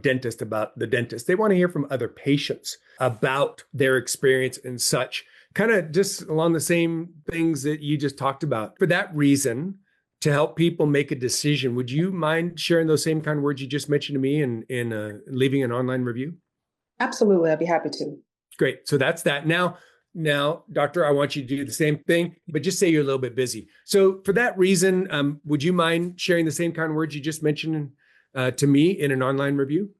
dentist about the dentist. They want to hear from other patients about their experience and such, kind of just along the same things that you just talked about. For that reason, to help people make a decision, would you mind sharing those same kind of words you just mentioned to me and leaving an online review? Absolutely. I'd be happy to. Great. So that's that. Now, doctor, I want you to do the same thing, but just say you're a little bit busy. So for that reason, would you mind sharing the same kind of words you just mentioned to me in an online review?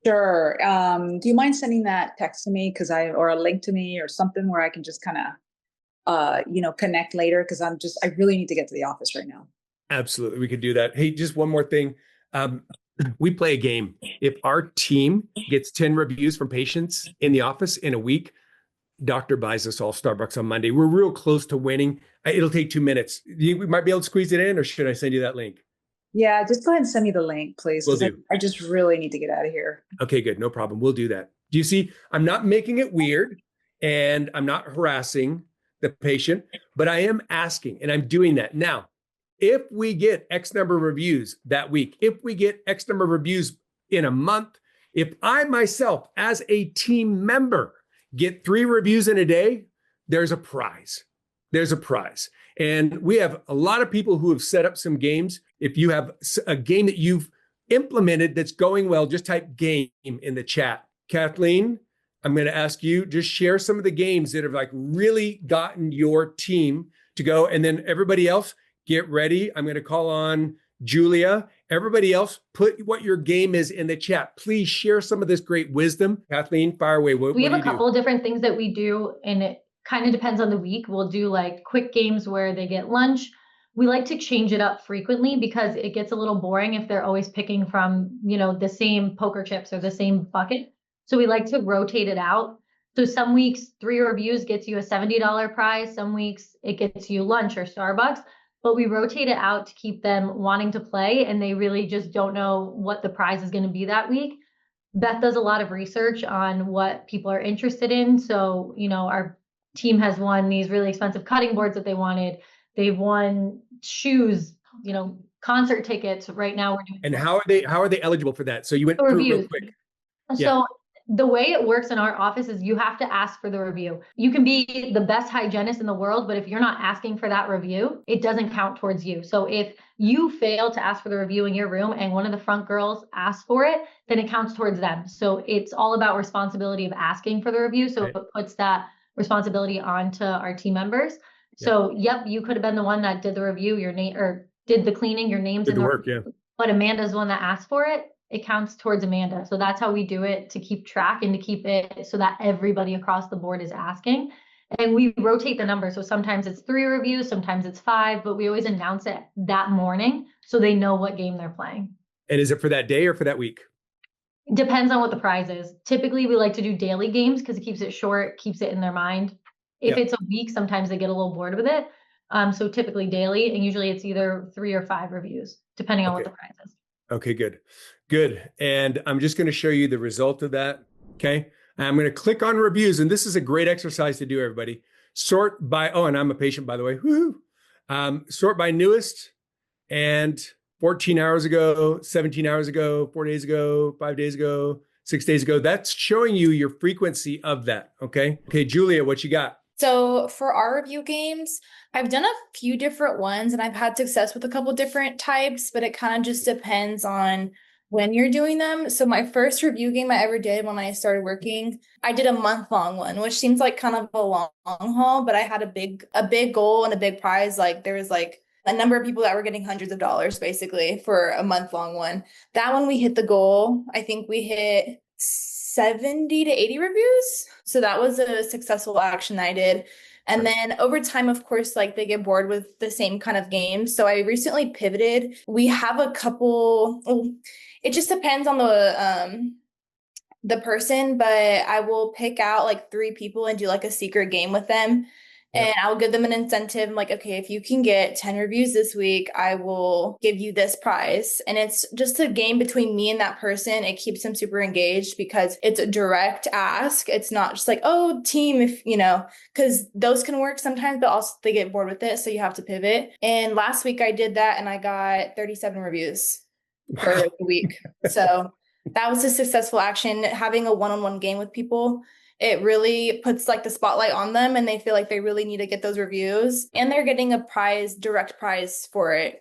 Sure. Do you mind sending that text to me? Or a link to me or something where I can just kind of, connect later. I really need to get to the office right now. Absolutely. We could do that. Hey, just one more thing. We play a game. If our team gets 10 reviews from patients in the office in a week, doctor buys us all Starbucks on Monday. We're real close to winning. It'll take 2 minutes. We might be able to squeeze it in, or should I send you that link? Yeah, just go ahead and send me the link, please. Will Because do. I just really need to get out of here. Okay, good. No problem. We'll do that. Do you see? I'm not making it weird and I'm not harassing the patient, but I am asking, and I'm doing that. Now, if we get X number of reviews that week, if we get X number of reviews in a month, if I myself, as a team member, get 3 reviews in a day, there's a prize. There's a prize. And we have a lot of people who have set up some games. If you have a game that you've implemented that's going well, just type game in the chat. Kathleen, I'm going to ask you, just share some of the games that have like really gotten your team to go. And then everybody else, get ready. I'm going to call on Julia. Everybody else, put what your game is in the chat. Please share some of this great wisdom. Kathleen, fire away. We have a couple of different things that we do, and it kind of depends on the week. We'll do like quick games where they get lunch. We like to change it up frequently because it gets a little boring if they're always picking from, the same poker chips or the same bucket. So we like to rotate it out. So some weeks, 3 reviews gets you a $70 prize. Some weeks it gets you lunch or Starbucks, but we rotate it out to keep them wanting to play, and they really just don't know what the prize is going to be that week. Beth does a lot of research on what people are interested in. So, our team has won these really expensive cutting boards that they wanted. They've won shoes, concert tickets. Right now we're doing. And how are they eligible for that? So you went through real quick. So the way it works in our office is you have to ask for the review. You can be the best hygienist in the world, but if you're not asking for that review, it doesn't count towards you. So if you fail to ask for the review in your room and one of the front girls asks for it, then it counts towards them. So it's all about responsibility of asking for the review. So it puts that responsibility onto our team members. So, you could have been the one that did the review, your name, or did the cleaning, your name's in the work, but Amanda's the one that asked for it. It counts towards Amanda. So that's how we do it, to keep track and to keep it so that everybody across the board is asking. And we rotate the number. So sometimes it's 3 reviews, sometimes it's 5, but we always announce it that morning so they know what game they're playing. And is it for that day or for that week? Depends on what the prize is. Typically, we like to do daily games because it keeps it short, keeps it in their mind. If it's a week, sometimes they get a little bored with it. So typically daily, and usually it's either 3 or 5 reviews, depending on what the prize is. Okay, good. And I'm just going to show you the result of that. Okay. I'm going to click on reviews, and this is a great exercise to do, everybody. Sort by, and I'm a patient, by the way. Woohoo! Sort by newest, and 14 hours ago, 17 hours ago, 4 days ago, 5 days ago, 6 days ago. That's showing you your frequency of that. Okay. Okay, Julia, what you got? So for our review games, I've done a few different ones and I've had success with a couple different types, but it kind of just depends on when you're doing them. So my first review game I ever did when I started working, I did a month-long one, which seems like kind of a long haul, but I had a big goal and a big prize. Like there was like a number of people that were getting hundreds of dollars basically for a month-long one. That one we hit the goal. I think we hit 70 to 80 reviews. So that was a successful action that I did. And then over time, of course, like they get bored with the same kind of games. So I recently pivoted. We have a couple, it just depends on the person, but I will pick out like 3 people and do like a secret game with them. And I'll give them an incentive. I'm like, okay, if you can get 10 reviews this week, I will give you this prize. And it's just a game between me and that person. It keeps them super engaged because it's a direct ask. It's not just like, oh, team, if because those can work sometimes, but also they get bored with it. So you have to pivot. And last week I did that and I got 37 reviews for the week. So that was a successful action. Having a one-on-one game with people, it really puts like the spotlight on them and they feel like they really need to get those reviews and they're getting a direct prize for it,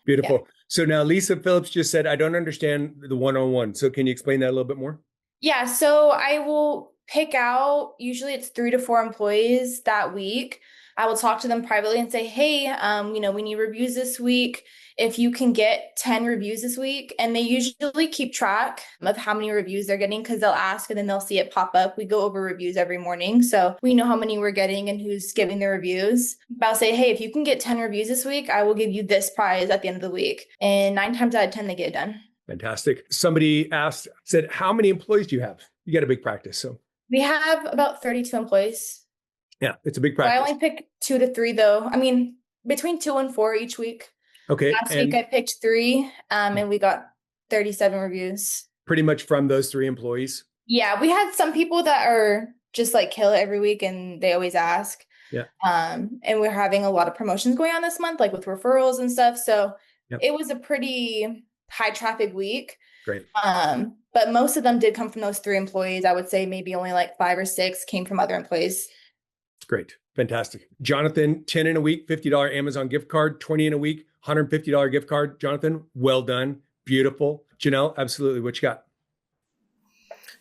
Beautiful. Yeah. So now Lisa Phillips just said, I don't understand the one-on-one. So can you explain that a little bit more? Yeah. So I will pick out, usually it's 3 to 4 employees that week. I will talk to them privately and say, hey, we need reviews this week. If you can get 10 reviews this week, and they usually keep track of how many reviews they're getting because they'll ask and then they'll see it pop up. We go over reviews every morning, so we know how many we're getting and who's giving the reviews. But I'll say, hey, if you can get 10 reviews this week, I will give you this prize at the end of the week. And 9 times out of 10, they get it done. Fantastic. Somebody said, how many employees do you have? You got a big practice. So we have about 32 employees. Yeah, it's a big practice. I only pick 2 to 3 though. I mean, between 2 and 4 each week. Okay. Last week I picked 3, and we got 37 reviews. Pretty much from those 3 employees? Yeah, we had some people that are just like kill it every week and they always ask. Yeah. And we're having a lot of promotions going on this month, like with referrals and stuff. So It was a pretty high traffic week. Great. But most of them did come from those 3 employees. I would say maybe only like 5 or 6 came from other employees. Great. Fantastic. Jonathan, 10 in a week, $50 Amazon gift card, 20 in a week, $150 gift card. Jonathan, well done. Beautiful. Janelle, absolutely. What you got?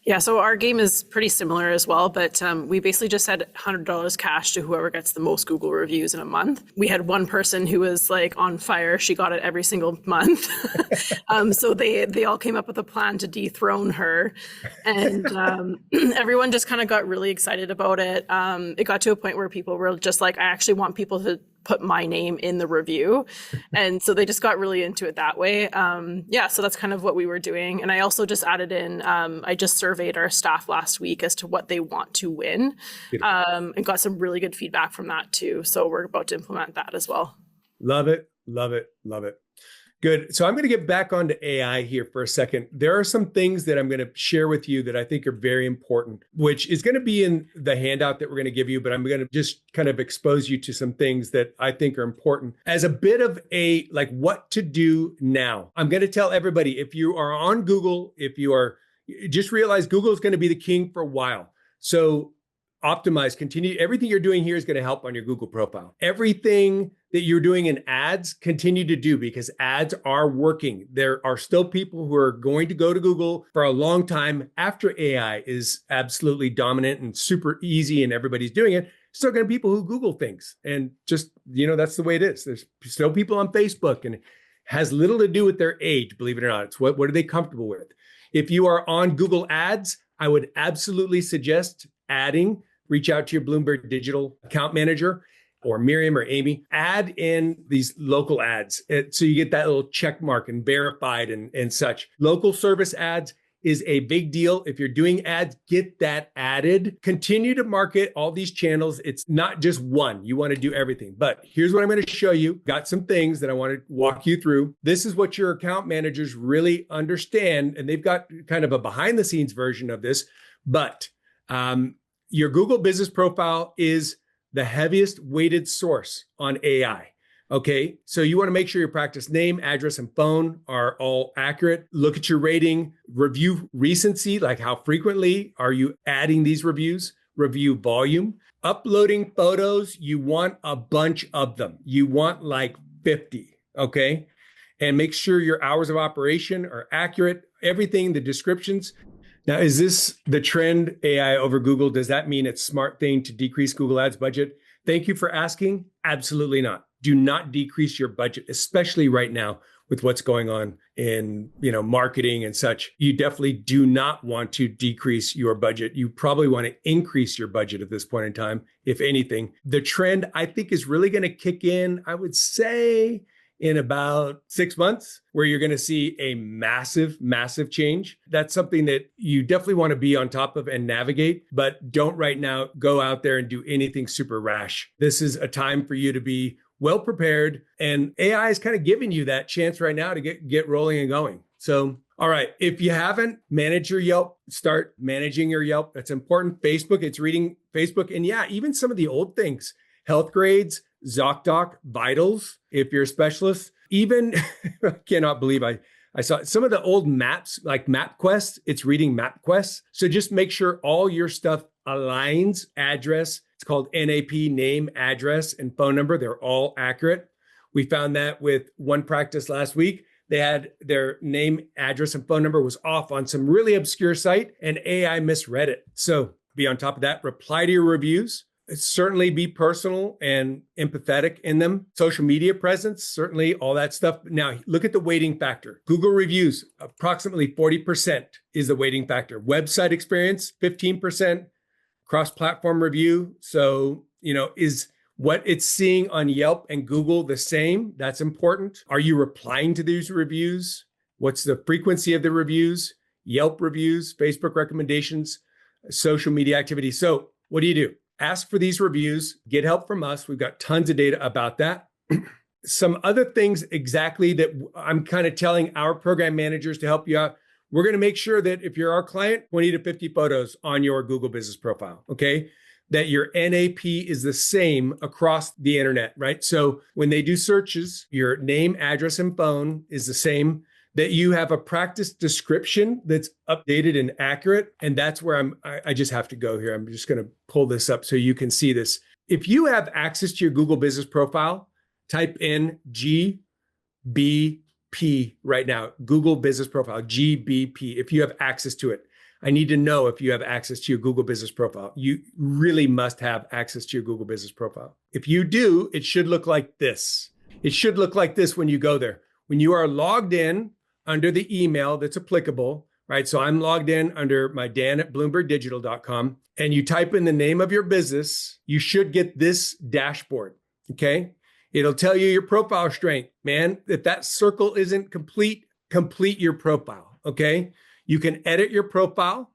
Yeah, so our game is pretty similar as well, but we basically just said $100 cash to whoever gets the most Google reviews in a month. We had one person who was like on fire. She got it every single month. So they all came up with a plan to dethrone her. And everyone just kind of got really excited about it. It got to a point where people were just like, I actually want people to put my name in the review. And so they just got really into it that way. So that's kind of what we were doing. And I also just added in, I just surveyed our staff last week as to what they want to win, and got some really good feedback from that too. So we're about to implement that as well. Love it. Love it. Love it. Good. So I'm going to get back onto AI here for a second. There are some things that I'm going to share with you that I think are very important, which is going to be in the handout that we're going to give you, but I'm going to just kind of expose you to some things that I think are important as a bit of a, like, what to do now. I'm going to tell everybody, if you are on Google, just realize Google is going to be the king for a while. So optimize, continue. Everything you're doing here is going to help on your Google profile. Everything that you're doing in ads, continue to do, because ads are working. There are still people who are going to go to Google for a long time after AI is absolutely dominant and super easy and everybody's doing it. Still going to be people who Google things. And just, that's the way it is. There's still people on Facebook, and it has little to do with their age, believe it or not. It's what are they comfortable with? If you are on Google Ads, I would absolutely suggest reach out to your Blumberg Digital account manager, or Miriam or Amy, add in these local ads. So you get that little check mark and verified and such. Local service ads is a big deal. If you're doing ads, get that added. Continue to market all these channels. It's not just one. You want to do everything. But here's what I'm going to show you. Got some things that I want to walk you through. This is what your account managers really understand. And they've got kind of a behind the scenes version of this. But your Google business profile is the heaviest weighted source on AI. Okay, so you want to make sure your practice name, address, and phone are all accurate. Look at your rating, review recency, like how frequently are you adding these reviews, review volume. Uploading photos, you want a bunch of them. You want like 50, okay? And make sure your hours of operation are accurate, everything, the descriptions. Now, is this the trend, AI over Google? Does that mean it's a smart thing to decrease Google Ads budget? Thank you for asking. Absolutely not. Do not decrease your budget, especially right now with what's going on in, marketing and such. You definitely do not want to decrease your budget. You probably want to increase your budget at this point in time, if anything. The trend, I think, is really going to kick in, I would say, in about 6 months, where you're going to see a massive, massive change. That's something that you definitely want to be on top of and navigate, but don't right now go out there and do anything super rash. This is a time for you to be well prepared, and AI is kind of giving you that chance right now to get rolling and going. So, all right, if you haven't managed your Yelp, start managing your Yelp. That's important. Facebook, it's reading Facebook. And yeah, even some of the old things, health grades, ZocDoc, Vitals, if you're a specialist. Even, I cannot believe I saw some of the old maps, like MapQuest, it's reading MapQuest. So just make sure all your stuff aligns, address, it's called NAP, name, address, and phone number. They're all accurate. We found that with one practice last week. They had their name, address, and phone number was off on some really obscure site, and AI misread it. So be on top of that. Reply to your reviews. certainly be personal and empathetic in them. Social media presence, certainly all that stuff. Now, look at the weighting factor. Google reviews, approximately 40% is the weighting factor. Website experience, 15%. Cross-platform review. So, is what it's seeing on Yelp and Google the same? That's important. Are you replying to these reviews? What's the frequency of the reviews? Yelp reviews, Facebook recommendations, social media activity. So what do? Ask for these reviews, get help from us. We've got tons of data about that. Some other things exactly that I'm kind of telling our program managers to help you out. We're going to make sure that if you're our client, 20 to 50 photos on your Google business profile, okay? That your NAP is the same across the internet, right? So when they do searches, your name, address, and phone is the same, that you have a practice description that's updated and accurate. And that's where I just have to go here. I'm just going to pull this up so you can see this. If you have access to your Google business profile, type in GBP right now, Google business profile, GBP. If you have access to it, I need to know if you have access to your Google business profile. You really must have access to your Google business profile. If you do, it should look like this. It should look like this when you go there. When you are logged in under the email that's applicable, right? So I'm logged in under my dan@bloombergdigital.com, and you type in the name of your business, you should get this dashboard, okay? It'll tell you your profile strength, man. If that circle isn't complete your profile, okay? You can edit your profile.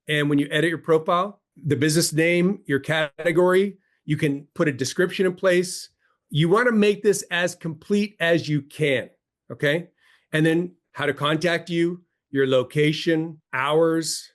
And when you edit your profile, the business name, your category, you can put a description in place. You want to make this as complete as you can, okay? And then how to contact you, your location, hours,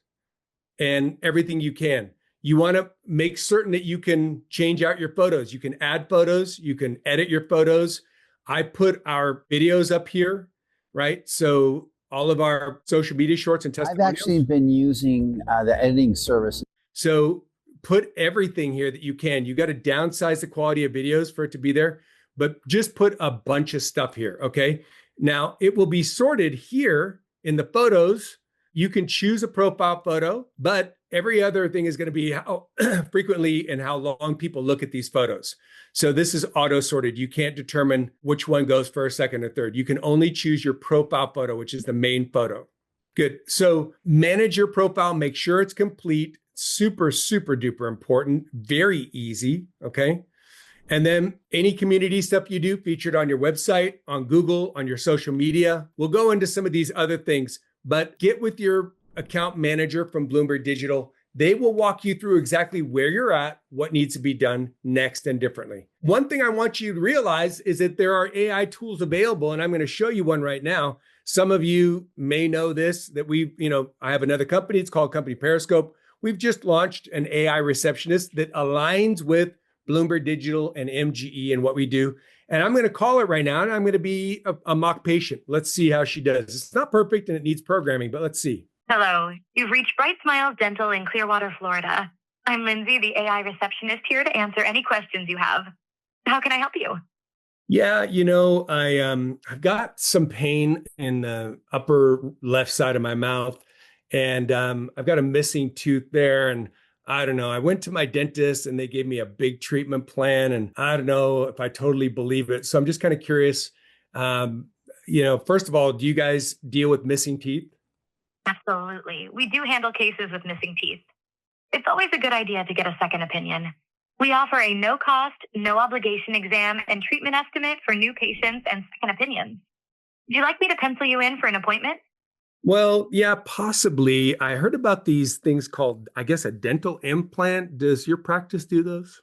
and everything you can. You want to make certain that you can change out your photos. You can add photos. You can edit your photos. I put our videos up here, right? So all of our social media shorts and testimonials. I've actually been using the editing service. So put everything here that you can. You got to downsize the quality of videos for it to be there, but just put a bunch of stuff here, okay? Now, it will be sorted here in the photos. You can choose a profile photo, but every other thing is going to be how frequently and how long people look at these photos. So this is auto-sorted. You can't determine which one goes first, second, or third. You can only choose your profile photo, which is the main photo. Good. So manage your profile, make sure it's complete. Super, super duper important. Very easy. Okay. And then any community stuff you do featured on your website, on Google, on your social media. We'll go into some of these other things, but get with your account manager from Blumberg Digital. They will walk you through exactly where you're at, what needs to be done next and differently. One thing I want you to realize is that there are AI tools available, and I'm going to show you one right now. Some of you may know this, that I have another company. It's called Company Periscope. We've just launched an AI receptionist that aligns with Blumberg Digital and MGE and what we do. And I'm going to call it right now, and I'm going to be a mock patient. Let's see how she does. It's not perfect and it needs programming, but let's see. Hello, you've reached Bright Smiles Dental in Clearwater, Florida. I'm Lindsay, the AI receptionist, here to answer any questions you have. How can I help you? Yeah, I've got some pain in the upper left side of my mouth, and I've got a missing tooth there. And I don't know, I went to my dentist and they gave me a big treatment plan, and I don't know if I totally believe it. So I'm just kind of curious, first of all, do you guys deal with missing teeth? Absolutely. We do handle cases with missing teeth. It's always a good idea to get a second opinion. We offer a no-cost, no-obligation exam and treatment estimate for new patients and second opinions. Would you like me to pencil you in for an appointment? Well, yeah, possibly. I heard about these things called, I guess, a dental implant. Does your practice do those?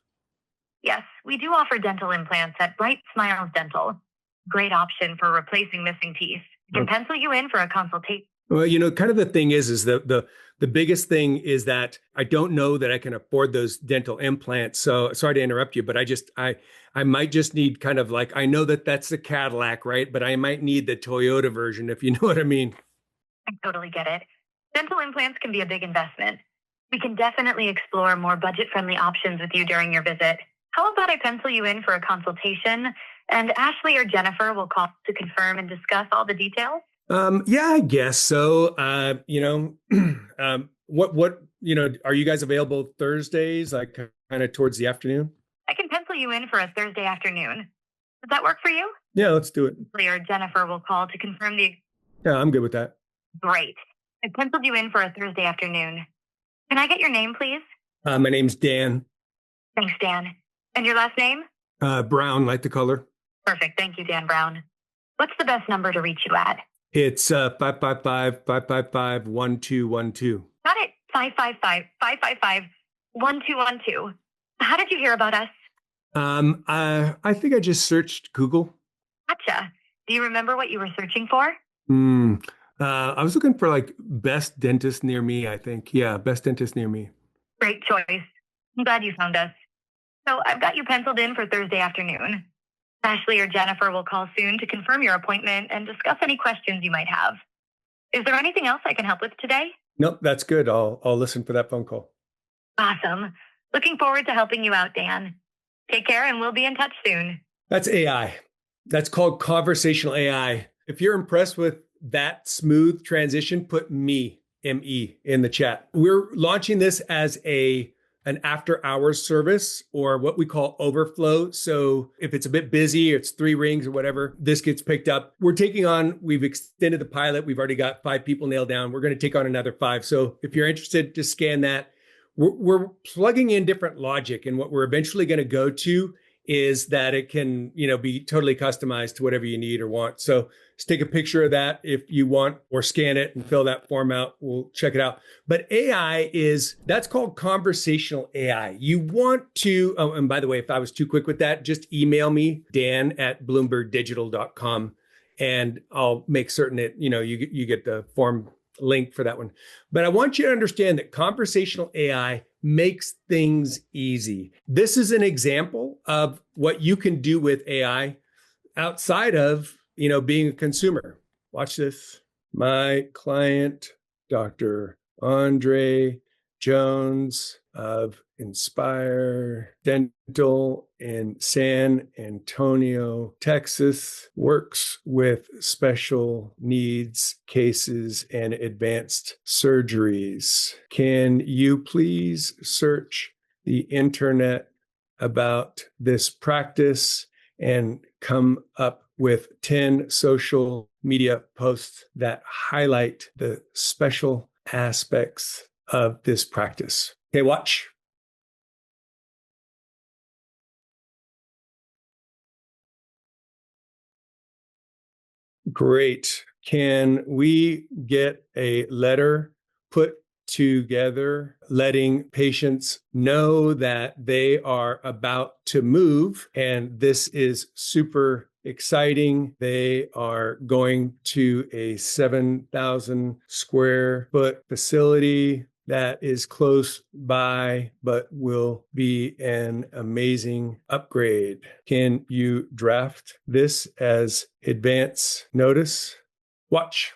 Yes, we do offer dental implants at Bright Smiles Dental. Great option for replacing missing teeth. We can pencil you in for a consultation. Well, kind of the thing is the biggest thing is that I don't know that I can afford those dental implants. So sorry to interrupt you, but I might just need kind of like, I know that that's the Cadillac, right? But I might need the Toyota version, if you know what I mean. I totally get it. Dental implants can be a big investment. We can definitely explore more budget-friendly options with you during your visit. How about I pencil you in for a consultation, and Ashley or Jennifer will call to confirm and discuss all the details? Yeah, I guess so. What are you guys available Thursdays? Like kind of towards the afternoon? I can pencil you in for a Thursday afternoon. Does that work for you? Yeah, let's do it. Or Jennifer will call to confirm the... Yeah, I'm good with that. Great. I penciled you in for a Thursday afternoon. Can I get your name, please? My name's Dan. Thanks, Dan. And your last name? Brown, like the color. Perfect. Thank you, Dan Brown. What's the best number to reach you at? It's 555-555-1212. Got it. 555-555-1212. How did you hear about us? I think I just searched Google. Gotcha. Do you remember what you were searching for? I was looking for like best dentist near me, I think. Yeah, best dentist near me. Great choice. I'm glad you found us. So I've got you penciled in for Thursday afternoon. Ashley or Jennifer will call soon to confirm your appointment and discuss any questions you might have. Is there anything else I can help with today? Nope, that's good. I'll listen for that phone call. Awesome. Looking forward to helping you out, Dan. Take care and we'll be in touch soon. That's AI. That's called conversational AI. If you're impressed with that smooth transition, put me, M-E, in the chat. We're launching this as an after hours service, or what we call overflow. So if it's a bit busy, it's 3 rings or whatever, this gets picked up. We've extended the pilot. We've already got 5 people nailed down. We're going to take on another 5. So if you're interested, just scan that. We're plugging in different logic, and what we're eventually going to go to is that it can, be totally customized to whatever you need or want. So just take a picture of that if you want, or scan it and fill that form out. We'll check it out. But that's called conversational AI. You want to, and by the way, if I was too quick with that, just email me, dan@blumbergdigital.com, and I'll make certain that, you get the form link for that one. But I want you to understand that conversational AI makes things easy. This is an example of what you can do with AI outside of, being a consumer. Watch this. My client, Dr. Andre Jones of Inspire Dental in San Antonio, Texas, works with special needs cases and advanced surgeries. Can you please search the internet about this practice and come up with 10 social media posts that highlight the special aspects of this practice? Okay, watch. Great. Can we get a letter put together letting patients know that they are about to move? And this is super exciting. They are going to a 7,000 square foot facility that is close by, but will be an amazing upgrade. Can you draft this as advance notice? Watch.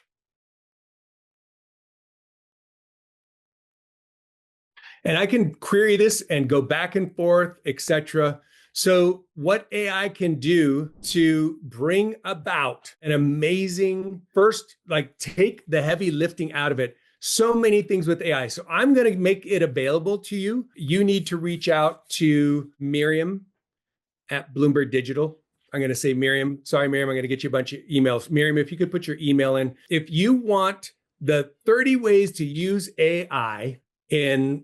And I can query this and go back and forth, etc. So what AI can do to bring about an amazing, first, take the heavy lifting out of it. So many things with AI. So I'm going to make it available to you. You need to reach out to Miriam at Blumberg Digital. I'm going to say Miriam. Sorry, Miriam, I'm going to get you a bunch of emails. Miriam, if you could put your email in. If you want the 30 ways to use AI in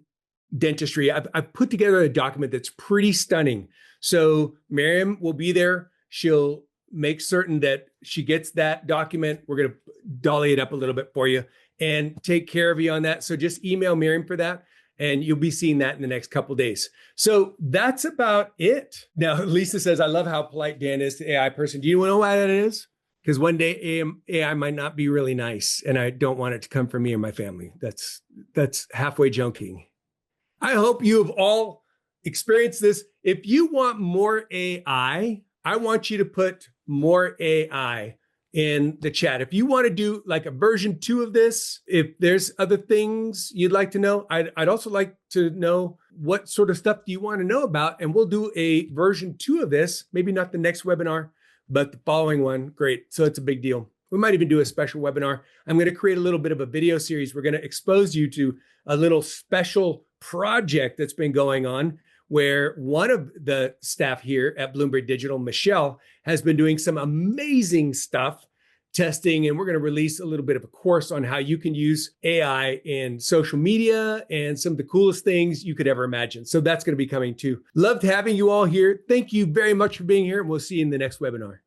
dentistry, I've put together a document that's pretty stunning. So Miriam will be there. She'll make certain that she gets that document. We're going to dolly it up a little bit for you and take care of you on that. So just email Miriam for that, and you'll be seeing that in the next couple of days. So that's about it. Now, Lisa says, I love how polite Dan is to AI person. Do you know why that is? Because one day AI might not be really nice, and I don't want it to come from me or my family. That's halfway joking. I hope you have all experienced this. If you want more AI, I want you to put more AI in the chat. If you want to do a version 2 of this, if there's other things you'd like to know, I'd also like to know what sort of stuff do you want to know about, and we'll do a version 2 of this, maybe not the next webinar, but the following one. Great. So it's a big deal. We might even do a special webinar. I'm going to create a little bit of a video series. We're going to expose you to a little special project that's been going on where one of the staff here at Blumberg Digital, Michelle, has been doing some amazing stuff testing, and we're going to release a little bit of a course on how you can use AI in social media and some of the coolest things you could ever imagine. So that's going to be coming too. Loved having you all here. Thank you very much for being here, and we'll see you in the next webinar.